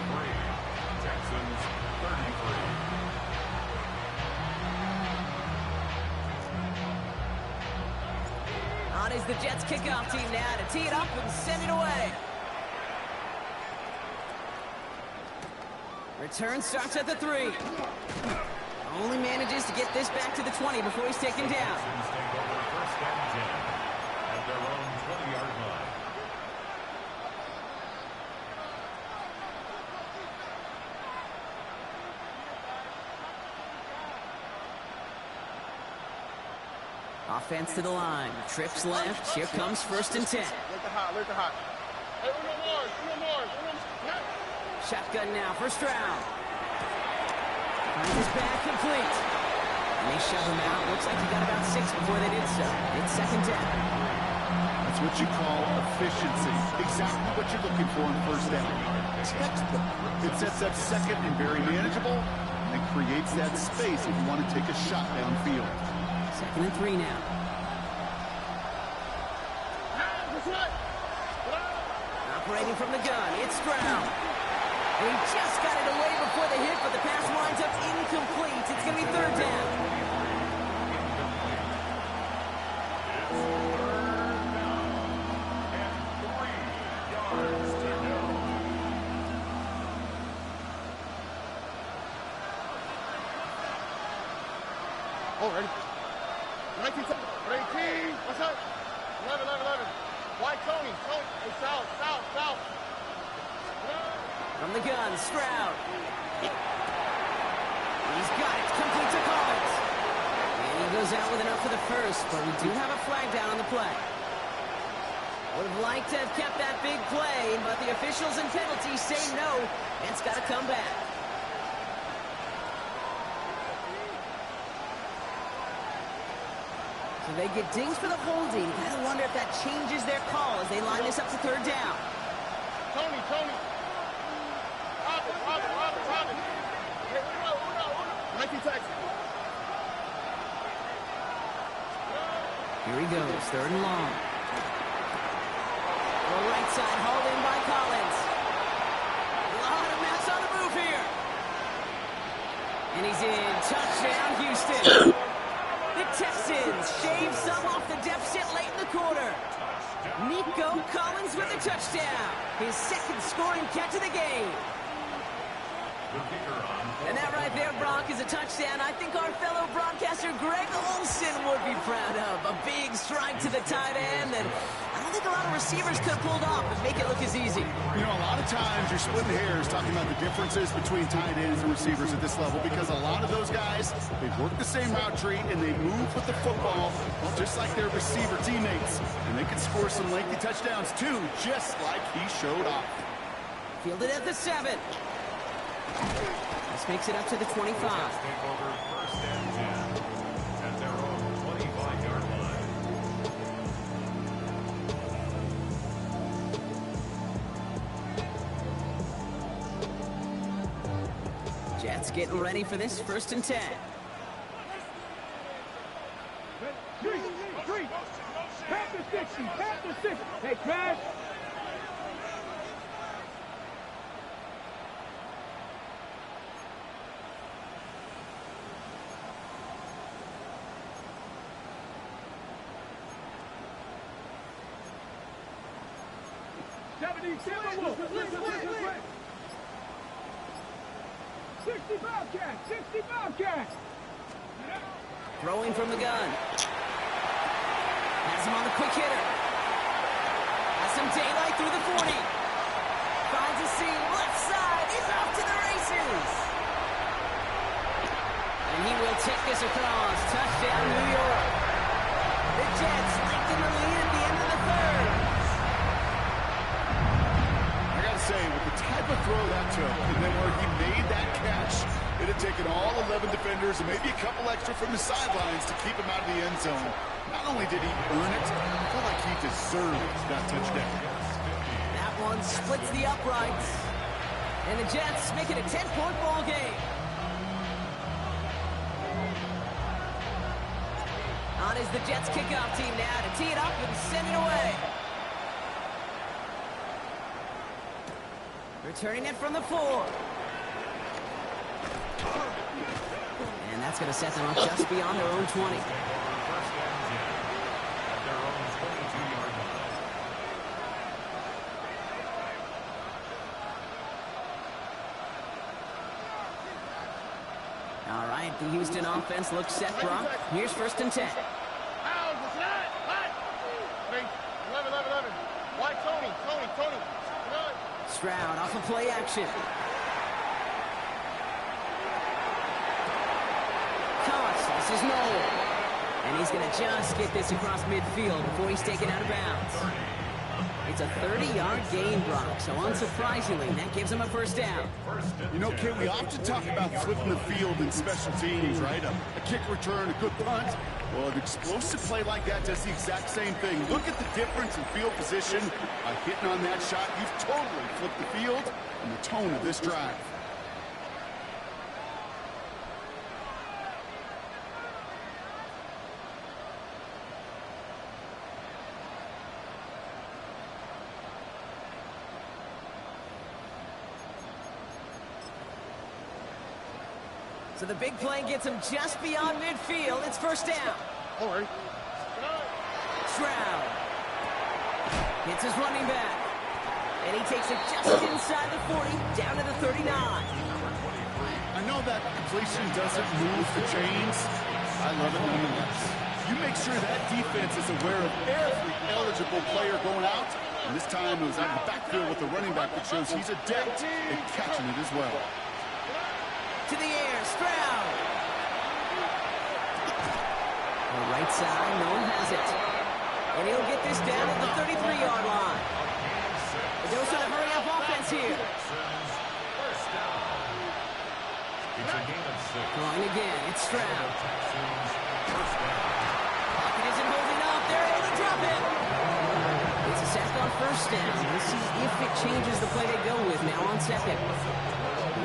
Texans 33. On is the Jets kickoff team now to tee it up and send it away. Return starts at the 3. Only manages to get this back to the 20 before he's taken down. Texans take over 1st and 10 at their own 20-yard line. Offense to the line. Trips left. Here comes 1st and 10. Look the hot. Hey, Uno more. Shotgun now. 1st round. Finds his back complete. And they shove him out. Looks like he got about 6 before they did so. It's 2nd down. That's what you call efficiency. Exactly what you're looking for in 1st down. Textbook. It sets up 2nd and very manageable and creates that space if you want to take a shot downfield. 2nd and 3 now. Operating from the gun, it's Stroud. And he just got it away before the hit, but the pass winds up incomplete. It's going to be 3rd down. Oh, ready. 19, what's up? 11. White Tony, hey, south. From the gun, Stroud. He's got it, complete to Collins. And he goes out with enough for the 1st, but we do have a flag down on the play. Would have liked to have kept that big play, but the officials and penalties say no, and it's got to come back. So they get dings for the holding. I wonder if that changes their call as they line this up to 3rd down. Tony. Robin. Hey, Uno. 19 Texans. Here he goes, 3rd and long. The right side hauled in by Collins. A lot of mass on the move here. And he's in. Touchdown, Houston. The Texans shave some off the deficit late in the quarter. Nico Collins with a touchdown. His second scoring catch of the game. And that right there, Brock, is a touchdown I think our fellow broadcaster Greg Olsen would be proud of. A big strike to the tight end, and I don't think a lot of receivers could have pulled off and make it look as easy. You know, a lot of times you're splitting hairs talking about the differences between tight ends and receivers at this level because a lot of those guys, they work the same route tree and they move with the football just like their receiver teammates. And they can score some lengthy touchdowns too, just like he showed off. Fielded at the 7. This makes it up to the 25. Take over first and 10 at their own 25-yard line. Jets getting ready for this 1st and 10. Three. Pat the 60. Hey, Crash. Listen. 60 Bobcats. Throwing from the gun. Has him on the quick hitter. Has some daylight through the 40. Finds a seam, left side. He's off to the races. And he will take this across. Touchdown, New York. The Jets lengthen the lead at the end of the 3rd. I gotta say, with the type of throw that took, and then where he made that catch, it had taken all 11 defenders and maybe a couple extra from the sidelines to keep him out of the end zone. Not only did he earn it, I feel like he deserved that touchdown. That one splits the uprights. And the Jets make it a 10-point ball game. On is the Jets kickoff team now to tee it up and send it away. Returning it from the 4. And that's going to set them up just beyond their own 20. All right, the Houston offense looks set, Brock. Here's 1st and 10. Tony. Stroud off of play action. This is Noel. And he's going to just get this across midfield before he's taken out of bounds. It's a 30-yard gain, Brock, so unsurprisingly, that gives him a 1st down. You know, Kate, we often talk about flipping the field in special teams, right? A kick return, a good punt. Well, an explosive play like that does the exact same thing. Look at the difference in field position. By hitting on that shot, you've totally flipped the field and the tone of this drive. So the big play gets him just beyond midfield. It's 1st down. All right. Stroud hits his running back. And he takes it just inside the 40, down to the 39. I know that completion doesn't move the chains. I love it nonetheless. You make sure that defense is aware of every eligible player going out. And this time it was out of the backfield with the running back that shows he's adept at catching it as well. To the air, Stroud. The right side, no one has it. And he'll get this down at the 33-yard line. The Dose on a hurry-up offense here. Going again, it's Stroud. Pocket isn't holding up. They're able to drop it. It's a sack on 1st down. We'll see if it changes the play they go with now on 2nd.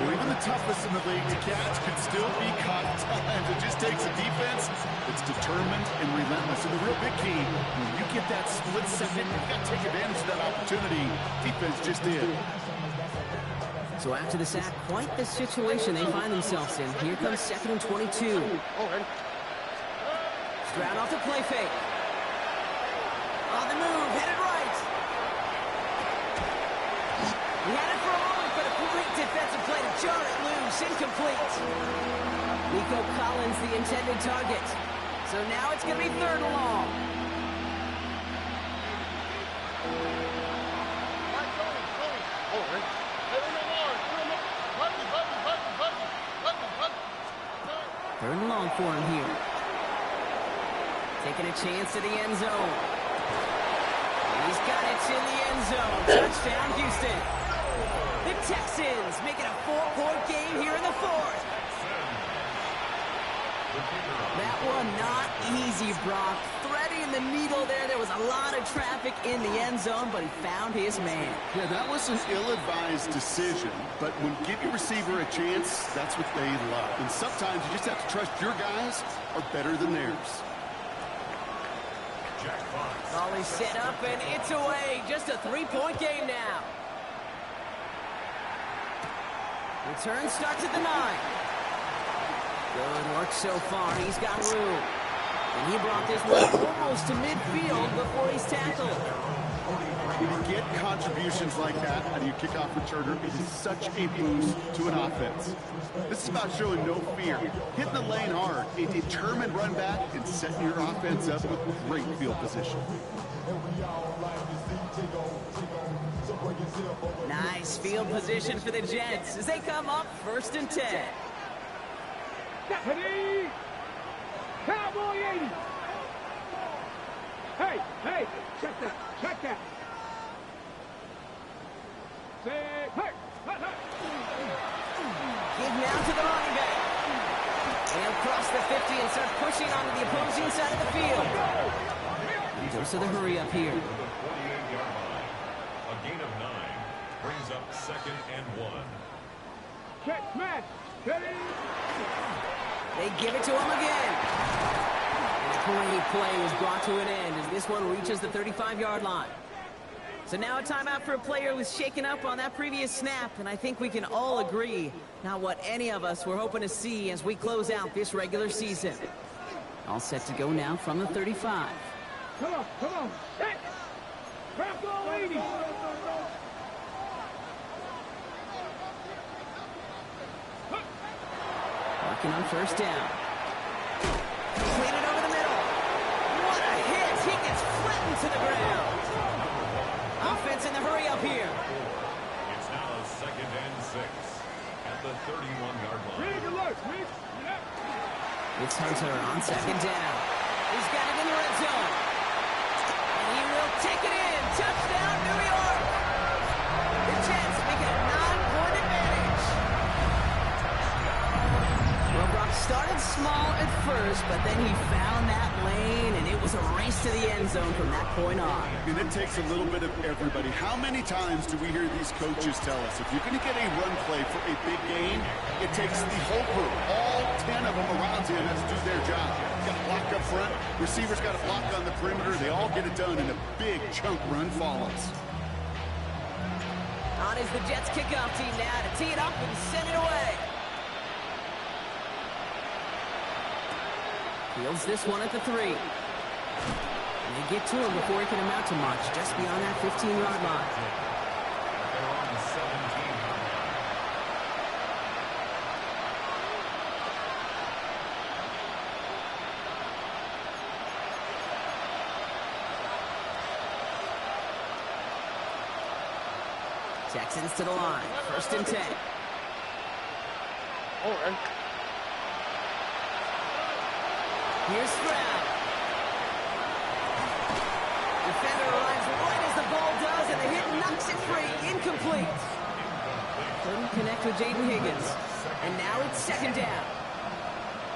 Well, even the toughest in the league to catch can still be caught at times. It just takes a defense that's determined and relentless. And the real big key, when you get that split second, you've got to take advantage of that opportunity. Defense just did. So after the sack, quite the situation they find themselves in. Here comes 2nd and 22. Stroud off the play fake. On the move, headed right. trying to jar it loose. Incomplete. Nico Collins, the intended target. So now it's going to be 3rd and long. Third and long for him here. Taking a chance to the end zone. And he's got it in the end zone. Touchdown, Houston. The Texans make it a 4-point game here in the 4th. That one not easy, Brock. Threading the needle there. There was a lot of traffic in the end zone, but he found his man. Yeah, that was an ill-advised decision, but when you give your receiver a chance, that's what they love. And sometimes you just have to trust your guys are better than theirs. Ball is set up, and it's away. Just a 3-point game now. Return starts at the 9. Good work so far. He's got room. And he brought this one almost to midfield before he's tackled. When you get contributions like that out of your kickoff returner, it is such a boost to an offense. This is about showing no fear, hitting the lane hard, a determined run back, and setting your offense up with great field position. Nice field position for the Jets as they come up 1st and 10. Ready? Cowboy 80. Hey, check that. Say, hey. Give now to the running back. And he'll cross the 50 and start pushing onto the opposing side of the field. He goes to the hurry up here. To the 48-yard line. A gain of 9 brings up 2nd and 1. Check, smash. Ready? They give it to him again. And a great play was brought to an end as this one reaches the 35-yard line. So now a timeout for a player who was shaken up on that previous snap, and I think we can all agree not what any of us were hoping to see as we close out this regular season. All set to go now from the 35. Come on. Hey. Grab ball 80. Working on 1st down. Clean it over the middle. What a hit. He gets flattened to the ground. Offense in the hurry up here. It's now 2nd and 6 at the 31-yard line. Rig alert, Rig. It's Hunter on 2nd down. He's got it in the red zone. And he will take it in. Touchdown, New York. The Jets make it a 9-point advantage. Well, Brock started small at first, but then he found that lane, and it was a race to the end zone from that point on. And it takes a little bit of everybody. How many times do we hear these coaches tell us, if you're going to get a run play for a big gain, it takes the whole crew, all 10 of them around you, and that's do their job. Got to block up front, receivers got to block on the perimeter, they all get it done, and a big chunk run follows. On is the Jets kickoff team now to tee it up and send it away. Fields this one at the 3. And they get to him before he can amount to much, just beyond that 15-yard line. They're on the 17-yard line. Texans to the line, 1st and 10. All right. Here's Stroud. Defender arrives right as the ball does, and the hit knocks it free. Incomplete. Couldn't connect with Jaden Higgins. And now it's 2nd down.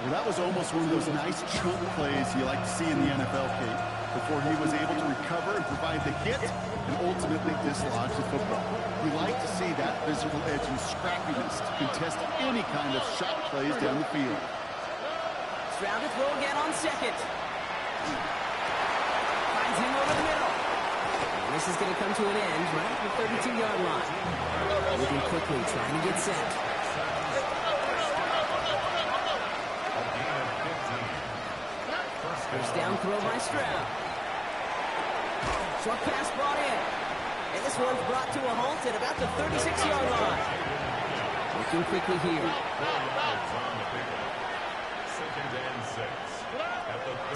Well, that was almost one of those nice chunk plays you like to see in the NFL, Kate, before he was able to recover and provide the hit and ultimately dislodge the football. We like to see that physical edge and scrappiness to contest any kind of shot plays down the field. Stroud to throw again on 2nd. Finds him over the middle. And this is going to come to an end right at the 32-yard line. Moving quickly, trying to get set. First down throw by Stroud. Short pass brought in. And this one's brought to a halt at about the 36-yard line. Looking quickly here. Second and 6.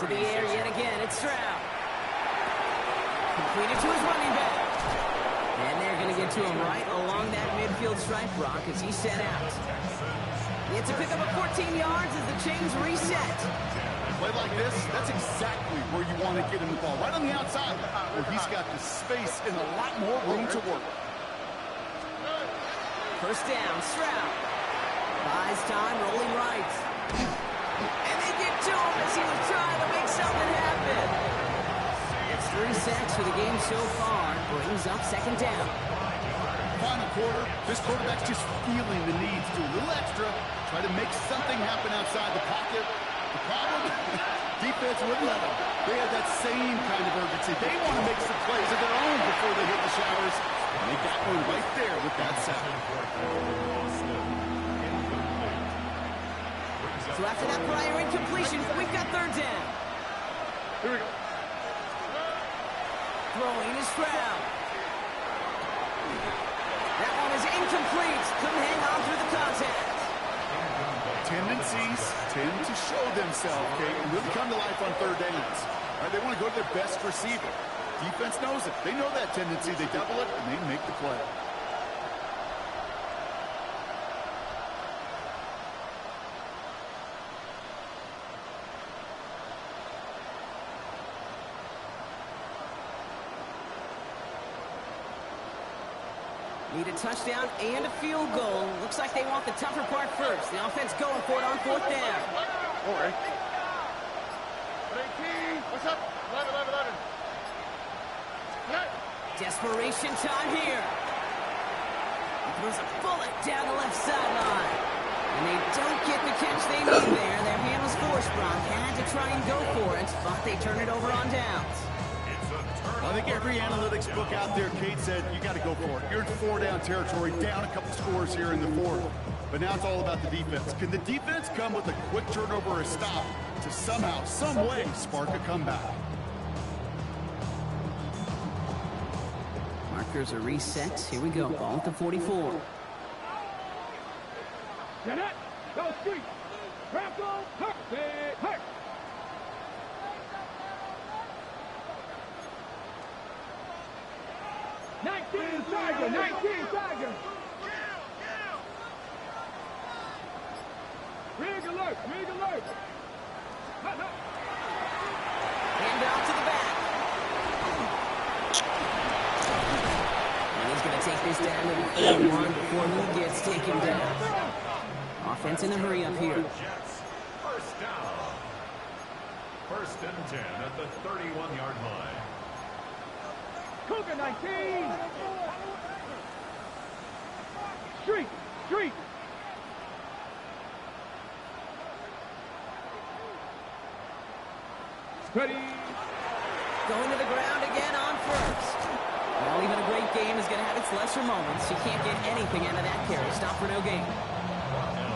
To the air yet again, it's Stroud. Completed to his running back. And they're going to get to him right along that midfield stripe, Brock, as he set out. He had to pick up a 14 yards as the chains reset. Play like this, that's exactly where you want to get him the ball. Right on the outside, where he's got the space and a lot more room to work. First down, Stroud. Buys time, rolling right. And they get to him as he was trying to make something happen. It's 3 sacks for the game so far. Brings up second down. Final quarter, this quarterback's just feeling the need to do a little extra, try to make something happen outside the pocket. The problem, defense wouldn't let them. They had that same kind of urgency. They want to make some plays of their own before they hit the showers. And they got one right there with that sack. So after that prior incompletion, we've got third down. Here we go. Throwing is Stroud. That one is incomplete. Couldn't hang on through the contact. Tendencies tend to show themselves, Kate, and really come to life on third downs. Right, they want to go to their best receiver. Defense knows it. They know that tendency. They double it, and they make the play. Need a touchdown and a field goal. Looks like they want the tougher part first. The offense going for it on fourth down. All right. 18. What's up? 11. Desperation time here. He throws a bullet down the left sideline. And they don't get the catch they need there. Their hand was forced, Brock. Had to try and go for it, but they turn it over on downs. I think every analytics book out there, Kate, said you got to go for it. You're in 4-down territory, down a couple scores here in the fourth. But now it's all about the defense. Can the defense come with a quick turnover or a stop to somehow, some way, spark a comeback? Markers are reset. Here we go. Ball at the 44. Get it. Go street. Crackle. Perfect. Hurt. 19 Tiger. 19 Tiger. Rig alert. Hand out to the back. And he's going to take this down to the 1 before he gets taken down. Offense in a hurry up here. Jets, first down. First and 10 at the 31-yard line. Cougar 19. Street. Ready. Going to the ground again on first. Well, even a great game is going to have its lesser moments. You can't get anything out of that carry. Stop for no gain.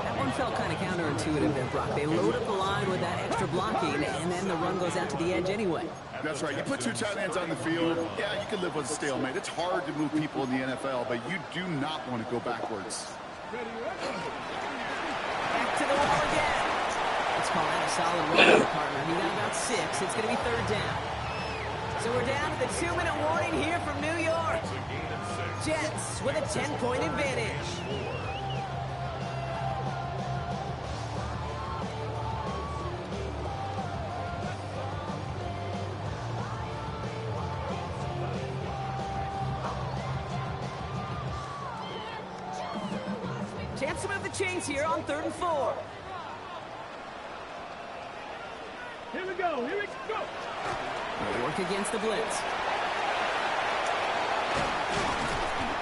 That one felt kind of counterintuitive there, Brock. They load up the line with that extra blocking, and then the run goes out to the edge anyway. That's right. You put 2 tight ends on the field, yeah, you can live with a stalemate. It's hard to move people in the NFL, but you do not want to go backwards. Back to the wall again. Let's call that a solid run, partner. He got about 6. It's going to be third down. So we're down to the 2-minute warning here from New York. Jets with a 10-point advantage. Chance to move the chains here on 3rd and 4. Here we go. They'll work against the blitz.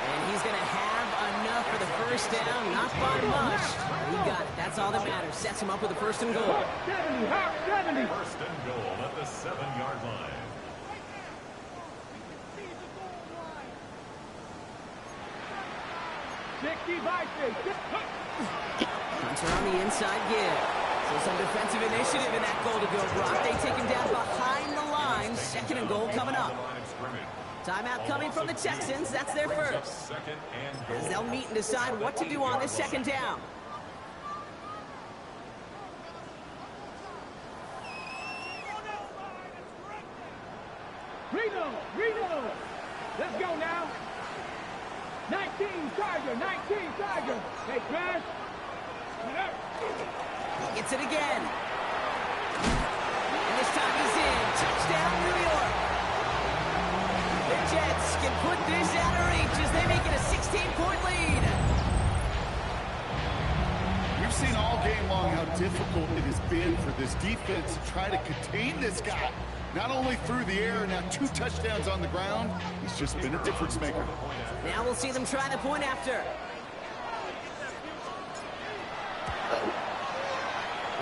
And he's going to have enough for the first down. Not by much. He got it. That's all that matters. Sets him up with a 1st and goal. 70. First and goal at the 7-yard line. Hunter on the inside give. So some defensive initiative in that goal to go, Brock. They take him down behind the line. 2nd and goal coming up. Timeout coming from the Texans. That's their first. Second and goal. As they'll meet and decide what to do on this second down. Reno. Let's go now. 19 Tiger. Hey, Crash. Gets it again. And this time he's in. Touchdown, New York. The Jets can put this out of reach as they make it a 16-point lead. We've seen all game long how difficult it has been for this defense to try to contain this guy. Not only through the air, now 2 touchdowns on the ground. He's just been a difference maker. Now we'll see them try the point after.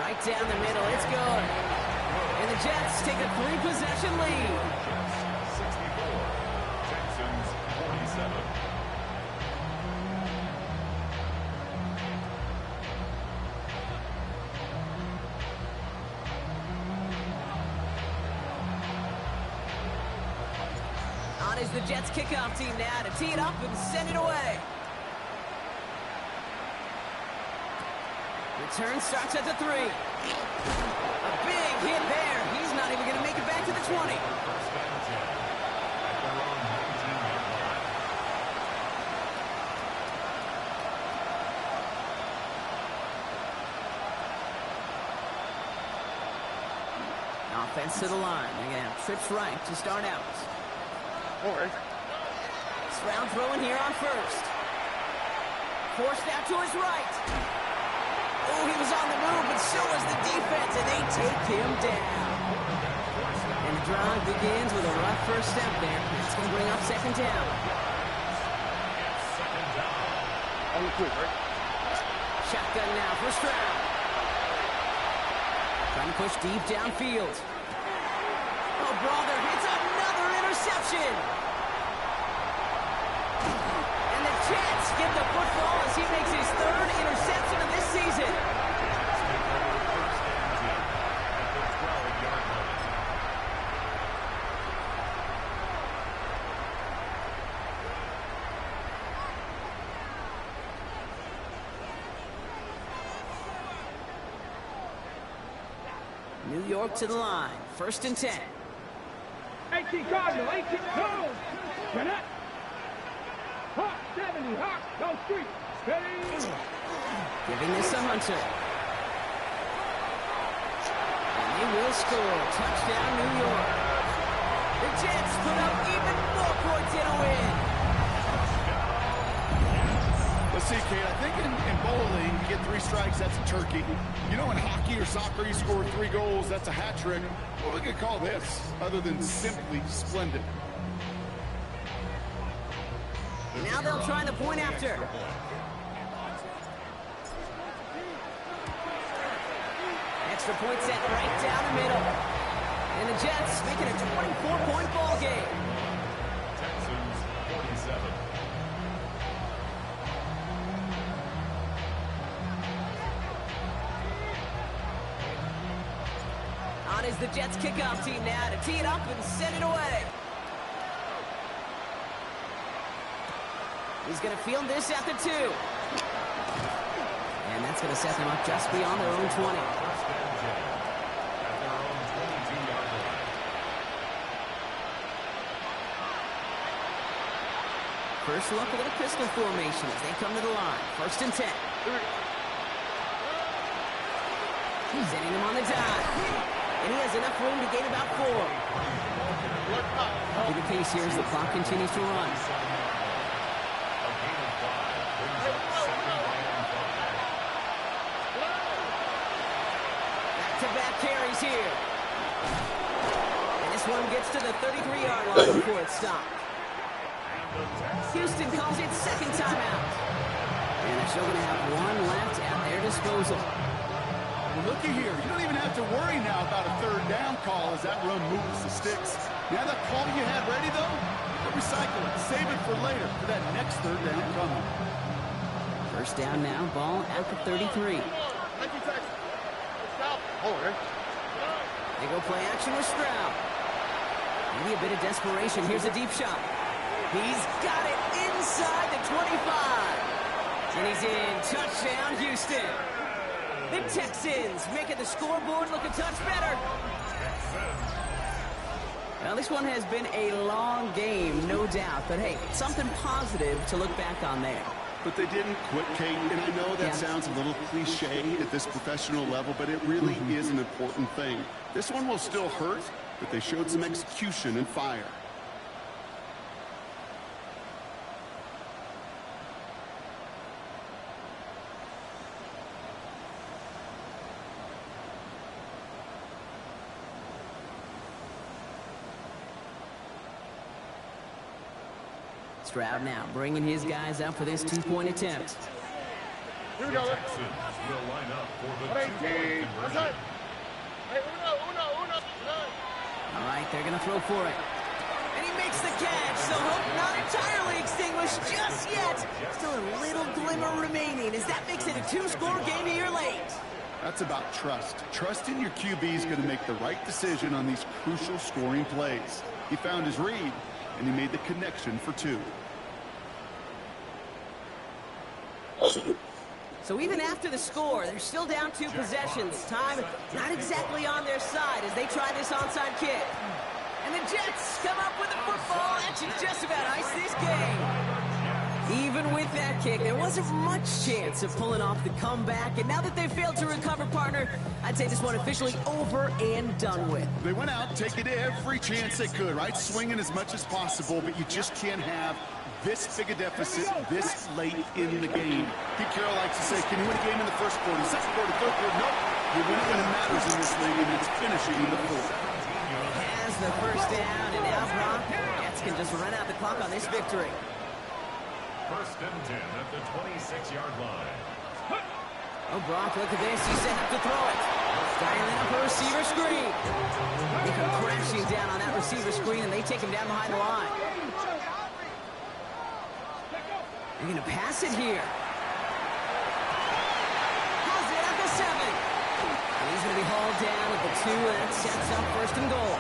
Right down the middle, it's good. And the Jets take a 3-possession lead. 64, Texans 47. On is the Jets kickoff team now to tee it up and send it away. Return starts at the 3. A big hit there. He's not even going to make it back to the 20. First and 10 at their own 19-yard line. Offense to the line. They're going to have trips right to start out. Stroud throwing here on first. Forced out to his right. Oh, he was on the move, but so was the defense, and they take him down. And the drive begins with a rough first step there. It's going to bring up second down. Second down. Shotgun now for Stroud. Trying to push deep downfield. Oh, brother, it's another interception. And the Jets get the football as he makes his 3rd interception of this season. First and 10 at the 12-yard line. New York to the line. 1st and 10. 18 Cardinal, 18 no. Connect. Hawk 70, Hawk, go street. Steady. Giving this to Hunter. And they will score. Touchdown, New York. The Jets put up even more points in a win. Let's see, Kate, I think in bowling, you get 3 strikes, that's a turkey. You know, in hockey or soccer, you score 3 goals, that's a hat trick. What we could call this, other than simply splendid? And now they'll try the point after. Extra point set right down the middle. And the Jets make it a 24-point ball game. Texans 47. On is the Jets kickoff team now to tee it up and send it away. He's going to field this at the 2. And that's going to set them up just beyond their own 20. First and 10 at their own 22-yard line. First look, a little pistol formation as they come to the line. 1st and 10. Sending him on the dive. And he has enough room to gain about 4. Be the case here as the clock continues to run. A gain of 5 brings up second and 5. Back-to-back carries here. And this one gets to the 33-yard line before it's stopped. Houston calls it second timeout. And they're still going to have 1 left at their disposal. Well, looky here. You don't even have to worry now about a 3rd down call as that run moves the sticks. Now that call you had ready, though, recycle it. Save it for later for that next 3rd down coming. First down now, ball at the 33. They go play action with Stroud. Maybe a bit of desperation. Here's a deep shot. He's got it inside the 25. And he's in. Touchdown, Houston. The Texans making the scoreboard look a touch better. Now, this one has been a long game, no doubt. But, hey, something positive to look back on there. But they didn't quit, Kate, and I know that sounds a little cliche at this professional level, but it really is an important thing. This one will still hurt, but they showed some execution and fire. Stroud now bringing his guys up for this two-point attempt. Here we go. The Texans will line up for the two-point conversion. All right, they're going to throw for it. And he makes the catch, so hope not entirely extinguished just yet. Still a little glimmer remaining as that makes it a two-score game here late. That's about trust. Trust in your QB is going to make the right decision on these crucial scoring plays. He found his read, and he made the connection for two. So even after the score, they're still down 2 possessions. Time not exactly on their side as they try this onside kick. And the Jets come up with the football. That should just about ice this game. Even with that kick, there wasn't much chance of pulling off the comeback. And now that they've failed to recover, partner, I'd say this one officially over and done with. They went out taking every chance they could, right? Swinging as much as possible, but you just can't have this big a deficit this late in the game. Pete Carroll likes to say, can you win a game in the first quarter, second quarter, third quarter? Nope. You win it when it matters in this league, and it's finishing in the fourth. Has the first down, and now Brock Jets can just run out the clock on this victory. First and 10 at the 26-yard line. Oh, Brock, look at this. He's set up to throw it. Dialing up a receiver screen. They come crashing down on that receiver screen, and they take him down behind the line. They're going to pass it here. Has it at the 7. And he's going to be hauled down at the 2, and that sets up first and goal.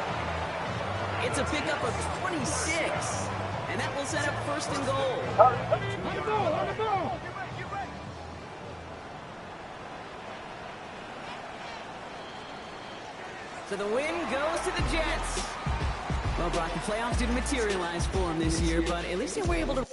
It's a pickup of 26, and that will set up first and goal. On the ball, on the ball. So the win goes to the Jets. Well, Brock, the playoffs didn't materialize for them this year, but at least they were able to...